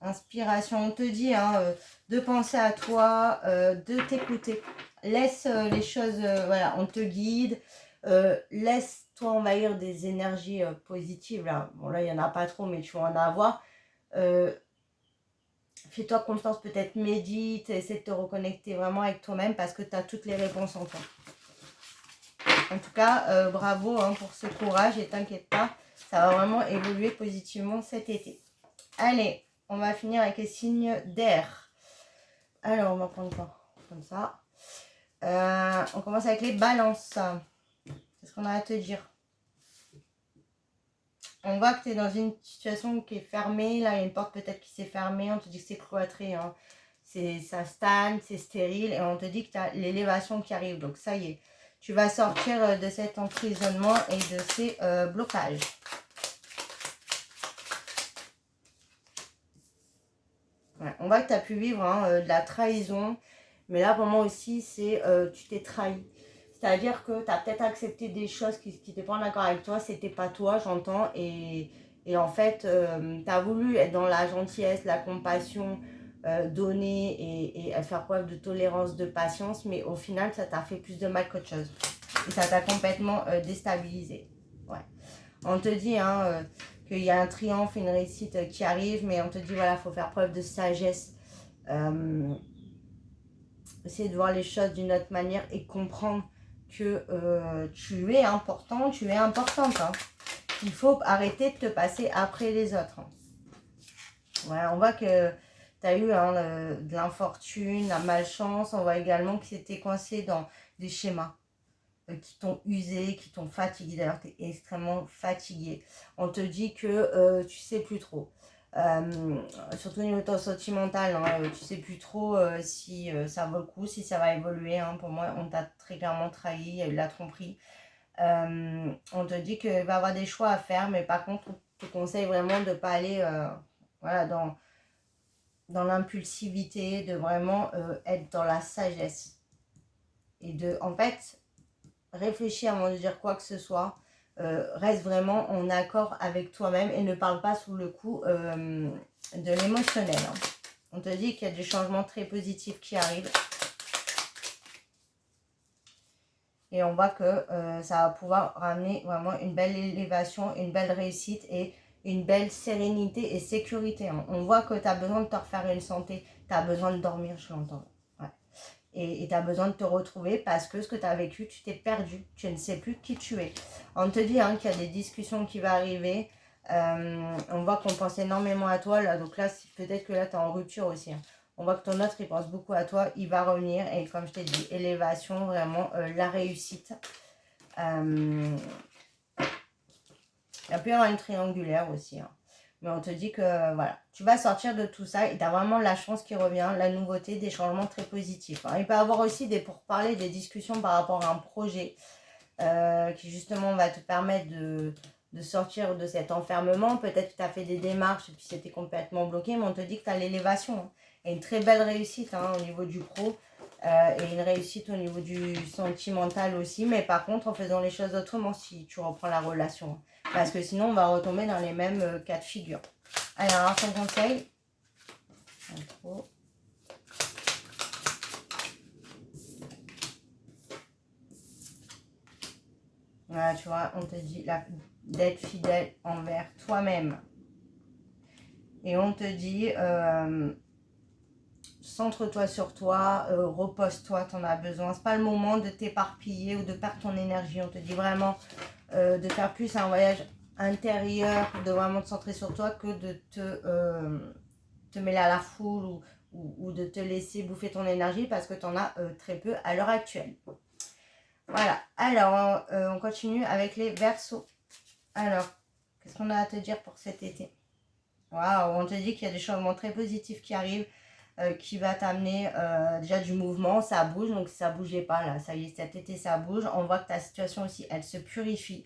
A: inspiration, on te dit hein, de penser à toi, de t'écouter. Laisse les choses, voilà, on te guide. Laisse-toi envahir des énergies positives. Là. Bon, là, il n'y en a pas trop, mais tu vas en avoir. Fais-toi confiance, peut-être médite, essaie de te reconnecter vraiment avec toi-même parce que tu as toutes les réponses en toi. En tout cas, bravo hein, pour ce courage et t'inquiète pas, ça va vraiment évoluer positivement cet été. Allez, on va finir avec les signes d'air. Alors, on va prendre quoi? Comme ça. On commence avec les balances. Qu'est-ce qu'on a à te dire? On voit que tu es dans une situation qui est fermée. Là, il y a une porte peut-être qui s'est fermée. On te dit que c'est cloîtré. Hein. Ça stagne, c'est stérile. Et on te dit que tu as l'élévation qui arrive. Donc, ça y est. Tu vas sortir de cet emprisonnement et de ces blocages. Ouais, on voit que tu as pu vivre hein, de la trahison. Mais là, pour moi aussi, c'est tu t'es trahi. C'est-à-dire que tu as peut-être accepté des choses qui n'étaient pas en accord avec toi. C'était pas toi, j'entends. Et en fait, tu as voulu être dans la gentillesse, la compassion, donner et faire preuve de tolérance, de patience. Mais au final, ça t'a fait plus de mal qu'autre chose. Et ça t'a complètement déstabilisé. Ouais. On te dit hein, qu'il y a un triomphe, une réussite qui arrive. Mais on te dit, voilà, il faut faire preuve de sagesse. Essayer de voir les choses d'une autre manière et comprendre que tu es important, tu es importante. Hein. Il faut arrêter de te passer après les autres. Hein. Voilà, on voit que tu as eu hein, de l'infortune, la malchance. On voit également que c'était coincé dans des schémas qui t'ont usé, qui t'ont fatigué. D'ailleurs, tu es extrêmement fatigué. On te dit que tu sais plus trop. Surtout au niveau de ton sentimental, hein, tu sais plus trop si ça vaut le coup, si ça va évoluer. Hein. Pour moi, on t'a très clairement trahi, il y a eu de la tromperie. On te dit qu'il va y avoir des choix à faire, mais par contre, on te conseille vraiment de ne pas aller voilà, dans l'impulsivité, de vraiment être dans la sagesse. Et de, en fait, réfléchir avant de dire quoi que ce soit. Reste vraiment en accord avec toi-même et ne parle pas sous le coup de l'émotionnel. Hein. On te dit qu'il y a des changements très positifs qui arrivent. Et on voit que ça va pouvoir ramener vraiment une belle élévation, une belle réussite et une belle sérénité et sécurité. Hein. On voit que tu as besoin de te refaire une santé, tu as besoin de dormir, je l'entends. Ouais. Et tu as besoin de te retrouver parce que ce que tu as vécu, tu t'es perdu. Tu ne sais plus qui tu es. On te dit hein, qu'il y a des discussions qui vont arriver. On voit qu'on pense énormément à toi. Là, donc là, peut-être que là, tu es en rupture aussi. Hein. On voit que ton autre, il pense beaucoup à toi. Il va revenir. Et comme je t'ai dit, élévation, vraiment la réussite. Il peut y avoir une triangulaire aussi. Hein. Mais on te dit que voilà, tu vas sortir de tout ça et tu as vraiment la chance qui revient, la nouveauté, des changements très positifs. Hein. Il peut y avoir aussi des pourparlers, des discussions par rapport à un projet qui justement va te permettre de sortir de cet enfermement. Peut-être que tu as fait des démarches et puis c'était complètement bloqué, mais on te dit que tu as l'élévation. Hein. Et une très belle réussite hein, au niveau du pro et une réussite au niveau du sentimental aussi. Mais par contre, en faisant les choses autrement si tu reprends la relation. Hein. Parce que sinon, on va retomber dans les mêmes cas de figure. Alors, ton conseil. Voilà, tu vois, on te dit d'être fidèle envers toi-même. Et on te dit, centre-toi sur toi, repose-toi, tu en as besoin. C'est pas le moment de t'éparpiller ou de perdre ton énergie. On te dit vraiment de faire plus un voyage intérieur, de vraiment te centrer sur toi que de te mêler à la foule ou de te laisser bouffer ton énergie parce que tu en as très peu à l'heure actuelle. Voilà, alors on continue avec les Verseaux. Alors, qu'est-ce qu'on a à te dire pour cet été? Waouh, on te dit qu'il y a des changements très positifs qui arrivent, qui va t'amener déjà du mouvement, ça bouge, donc si ça bougeait pas là, ça y est, cet été ça bouge. On voit que ta situation aussi, elle se purifie.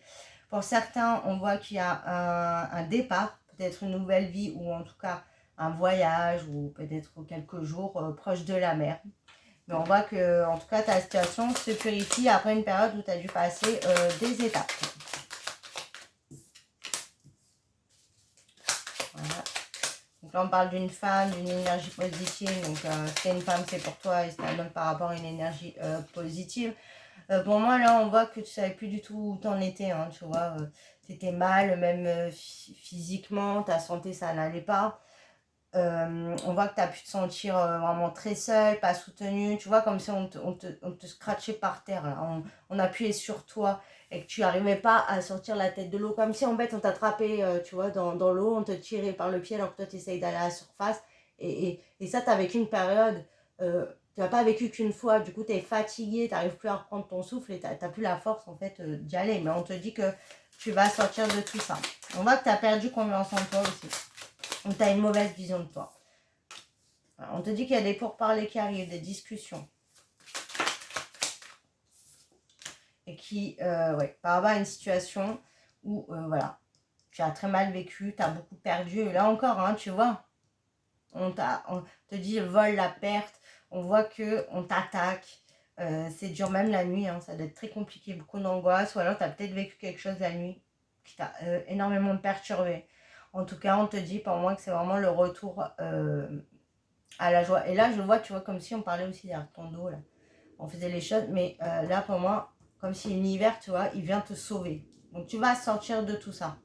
A: Pour certains, on voit qu'il y a un départ, peut-être une nouvelle vie ou en tout cas un voyage ou peut-être quelques jours proche de la mer. Mais on voit que en tout cas ta situation se purifie après une période où tu as dû passer des étapes. Voilà. Donc là, on parle d'une femme, d'une énergie positive. Donc, c'est une femme, c'est pour toi. Et c'est un homme par rapport à une énergie positive. Pour moi, là, on voit que tu savais plus du tout où t'en étais. Hein, tu vois, tu étais mal, même physiquement. Ta santé, ça n'allait pas. On voit que tu as pu te sentir vraiment très seule, pas soutenue. Tu vois, comme si on te scratchait par terre. Là. On appuyait sur toi et que tu n'arrivais pas à sortir la tête de l'eau. Comme si en fait on t'attrapait, tu vois, dans l'eau, on te tirait par le pied alors que toi tu essayes d'aller à la surface. Et ça, tu as vécu une période, tu n'as pas vécu qu'une fois. Du coup, tu es fatigué, tu n'arrives plus à reprendre ton souffle et tu n'as plus la force en fait d'y aller. Mais on te dit que tu vas sortir de tout ça. On voit que tu as perdu confiance en toi aussi. Ou tu as une mauvaise vision de toi. Alors, on te dit qu'il y a des pourparlers qui arrivent, des discussions. Et qui, ouais, par rapport à une situation où, voilà, tu as très mal vécu, tu as beaucoup perdu. Et là encore, hein, tu vois, on te dit le vol, la perte. On voit qu'on t'attaque. C'est dur même la nuit, hein, ça doit être très compliqué, beaucoup d'angoisse. Ou alors tu as peut-être vécu quelque chose la nuit qui t'a énormément perturbé. En tout cas, on te dit pour moi que c'est vraiment le retour à la joie. Et là, je vois, tu vois, comme si on parlait aussi derrière ton dos, là. On faisait les choses, mais là, pour moi, comme si l'univers, tu vois, il vient te sauver. Donc, tu vas sortir de tout ça.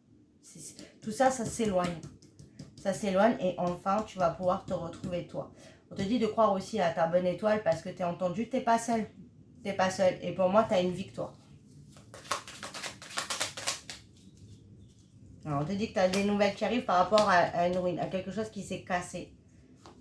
A: Tout ça, ça s'éloigne. Ça s'éloigne et enfin, tu vas pouvoir te retrouver toi. On te dit de croire aussi à ta bonne étoile parce que tu es entendu, tu n'es pas seul. Tu n'es pas seul. Et pour moi, tu as une victoire. Alors, on te dit que tu as des nouvelles qui arrivent par rapport à une ruine, à quelque chose qui s'est cassé.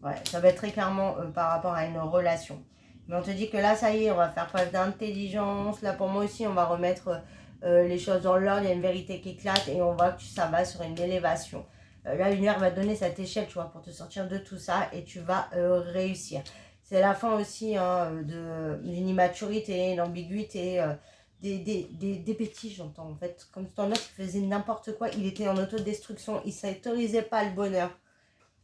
A: Ouais, ça va être très clairement par rapport à une relation. Mais on te dit que là, ça y est, on va faire preuve d'intelligence. Là, pour moi aussi, on va remettre les choses dans l'ordre. Il y a une vérité qui éclate et on voit que ça va sur une élévation. Là, l'univers va te donner cette échelle, tu vois, pour te sortir de tout ça et tu vas réussir. C'est la fin aussi hein, d'une immaturité, l'ambiguïté, des bêtises, j'entends. En fait, comme ton autre, il faisait n'importe quoi. Il était en autodestruction. Il ne s'autorisait pas le bonheur.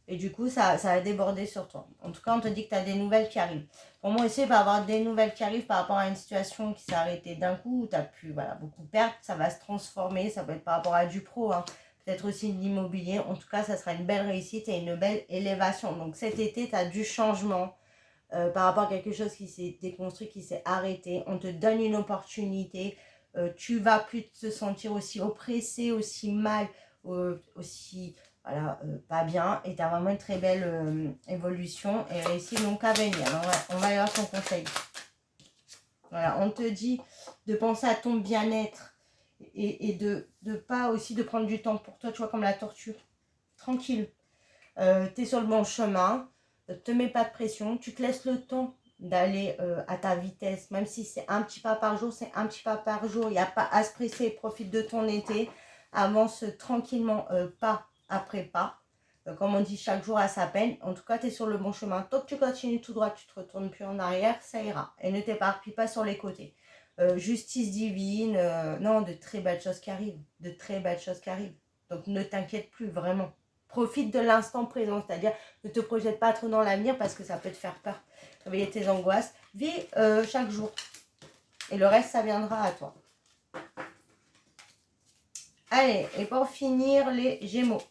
A: Et du coup, ça a débordé sur toi. En tout cas, on te dit que tu as des nouvelles qui arrivent. Pour moi aussi, il va y avoir des nouvelles qui arrivent par rapport à une situation qui s'est arrêtée d'un coup, où tu as pu voilà, beaucoup perdre. Ça va se transformer, ça peut être par rapport à du pro, hein. Peut-être aussi de l'immobilier. En tout cas, ça sera une belle réussite et une belle élévation. Donc cet été, tu as du changement par rapport à quelque chose qui s'est déconstruit, qui s'est arrêté. On te donne une opportunité. Tu vas plus te sentir aussi oppressé, aussi mal, aussi voilà, pas bien. Et tu as vraiment une très belle évolution et réussite donc à venir. Alors, on va aller voir ton conseil. Voilà, on te dit de penser à ton bien-être et de pas aussi de prendre du temps pour toi, tu vois, comme la torture. Tranquille. Tu es sur le bon chemin. Te mets pas de pression. Tu te laisses le temps d'aller à ta vitesse. Même si c'est un petit pas par jour, c'est un petit pas par jour. Il n'y a pas à se presser. Profite de ton été. Avance tranquillement, pas après pas. Comme on dit, chaque jour à sa peine. En tout cas, tu es sur le bon chemin. Tant que tu continues tout droit, tu ne te retournes plus en arrière, ça ira. Et ne t'éparpille pas sur les côtés. Justice divine, non, de très belles choses qui arrivent. De très belles choses qui arrivent. Donc ne t'inquiète plus, vraiment. Profite de l'instant présent, c'est-à-dire ne te projette pas trop dans l'avenir parce que ça peut te faire peur. Réveiller tes angoisses. Vis chaque jour. Et le reste, ça viendra à toi. Allez, et pour finir, les Gémeaux.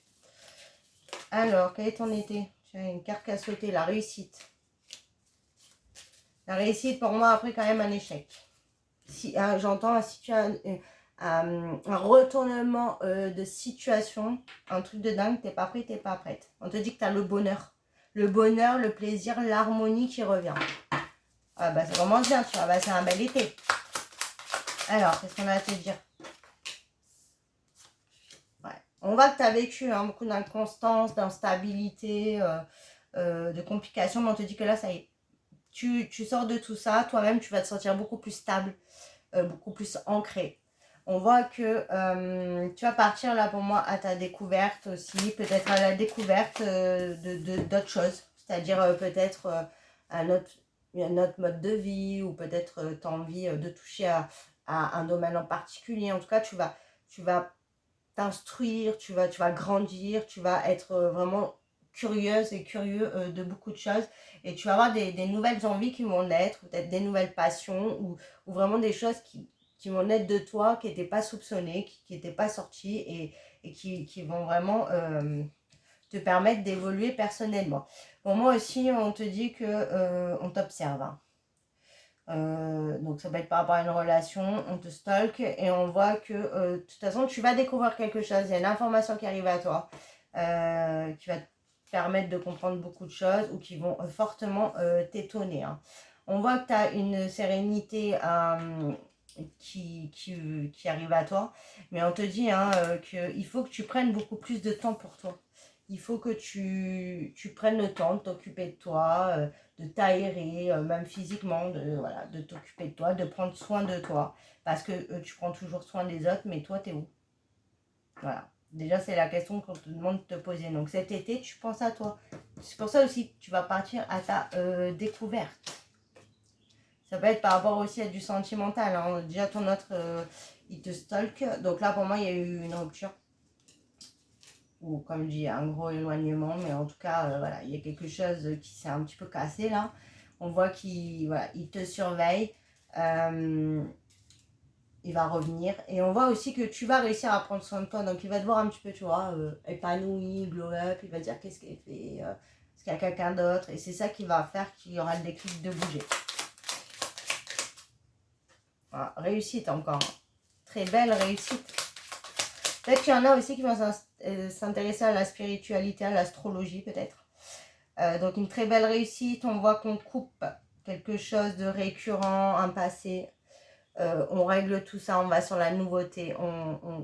A: Alors, quel est ton été? Tu as une carte qui a sauté, la réussite. La réussite, pour moi, après, quand même, un échec. Si, j'entends, si tu as un retournement de situation, un truc de dingue, t'es pas prêt, t'es pas prête. On te dit que tu as le bonheur. Le bonheur, le plaisir, l'harmonie qui revient. Ah bah ça commence bien, tu vois, bah, c'est un bel été. Alors, qu'est-ce qu'on a à te dire? Ouais. On voit que tu as vécu hein, beaucoup d'inconstance, d'instabilité, de complications, mais on te dit que là, ça y est. Tu sors de tout ça, toi-même, tu vas te sentir beaucoup plus stable, beaucoup plus ancré. On voit que tu vas partir là pour moi à ta découverte aussi, peut-être à la découverte d'autres choses, c'est-à-dire peut-être un autre mode de vie ou peut-être tu as envie de toucher à un domaine en particulier. En tout cas, tu vas t'instruire, tu vas grandir, tu vas être vraiment curieuse et curieux de beaucoup de choses et tu vas avoir des nouvelles envies qui vont naître, peut-être des nouvelles passions ou vraiment des choses qui vont naître de toi, qui n'étaient pas soupçonnées, qui n'étaient pas sorties et qui vont vraiment te permettre d'évoluer personnellement. Pour moi aussi, on te dit que on t'observe. Hein. Donc ça peut être par rapport à une relation, on te stalk et on voit que de toute façon tu vas découvrir quelque chose, il y a une information qui arrive à toi qui va te permettre de comprendre beaucoup de choses ou qui vont fortement t'étonner. Hein. On voit que tu as une sérénité qui arrive à toi, mais on te dit hein, qu'il faut que tu prennes beaucoup plus de temps pour toi. Il faut que tu prennes le temps de t'occuper de toi, de t'aérer, même physiquement, voilà, de t'occuper de toi, de prendre soin de toi. Parce que tu prends toujours soin des autres, mais toi, t'es où? Voilà. Déjà, c'est la question qu'on te demande de te poser. Donc cet été, tu penses à toi. C'est pour ça aussi que tu vas partir à ta découverte. Ça peut être par rapport aussi à du sentimental. Hein. Déjà, ton autre, il te stalk. Donc là, pour moi, il y a eu une rupture. Ou comme je dis, un gros éloignement. Mais en tout cas, voilà, il y a quelque chose qui s'est un petit peu cassé là. On voit qu'il voilà, il te surveille. Il va revenir. Et on voit aussi que tu vas réussir à prendre soin de toi. Donc il va te voir un petit peu, tu vois, épanoui, glow up. Il va dire qu'est-ce qu'elle fait. Est-ce qu'il y a quelqu'un d'autre? Et c'est ça qui va faire qu'il y aura le déclic de bouger. Voilà, réussite encore. Très belle réussite. Peut-être qu'il y en a aussi qui vont s'intéresser à la spiritualité, à l'astrologie peut-être. Donc une très belle réussite. On voit qu'on coupe quelque chose de récurrent, un passé. On règle tout ça, on va sur la nouveauté.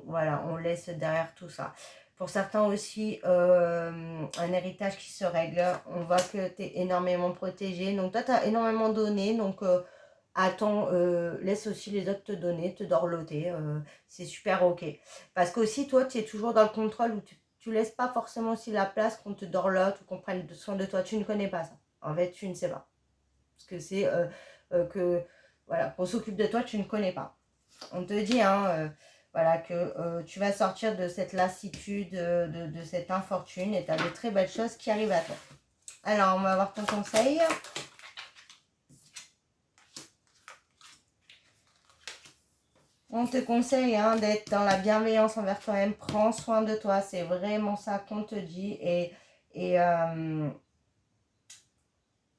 A: Voilà, on laisse derrière tout ça. Pour certains aussi, un héritage qui se règle. On voit que tu es énormément protégé. Donc toi, tu as énormément donné. Donc attends, laisse aussi les autres te donner, te dorloter. C'est super ok. Parce qu'aussi, toi, tu es toujours dans le contrôle où tu laisses pas forcément aussi la place qu'on te dorlote ou qu'on prenne soin de toi. Tu ne connais pas ça. En fait, tu ne sais pas. Parce que c'est que, voilà, qu'on s'occupe de toi, tu ne connais pas. On te dit, hein, voilà, que tu vas sortir de cette lassitude, de cette infortune et tu as de très belles choses qui arrivent à toi. Alors, on va voir ton conseil. On te conseille hein, d'être dans la bienveillance envers toi-même. Prends soin de toi. C'est vraiment ça qu'on te dit. Et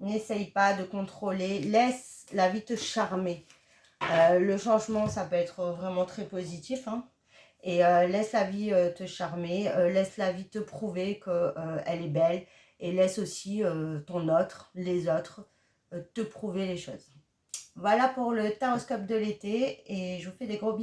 A: n'essaye pas de contrôler. Laisse la vie te charmer. Le changement, ça peut être vraiment très positif. Hein. Et laisse la vie te charmer. Laisse la vie te prouver qu'elle est belle. Et laisse aussi ton autre, les autres, te prouver les choses. Voilà pour le taroscope de l'été. Et je vous fais des gros bisous.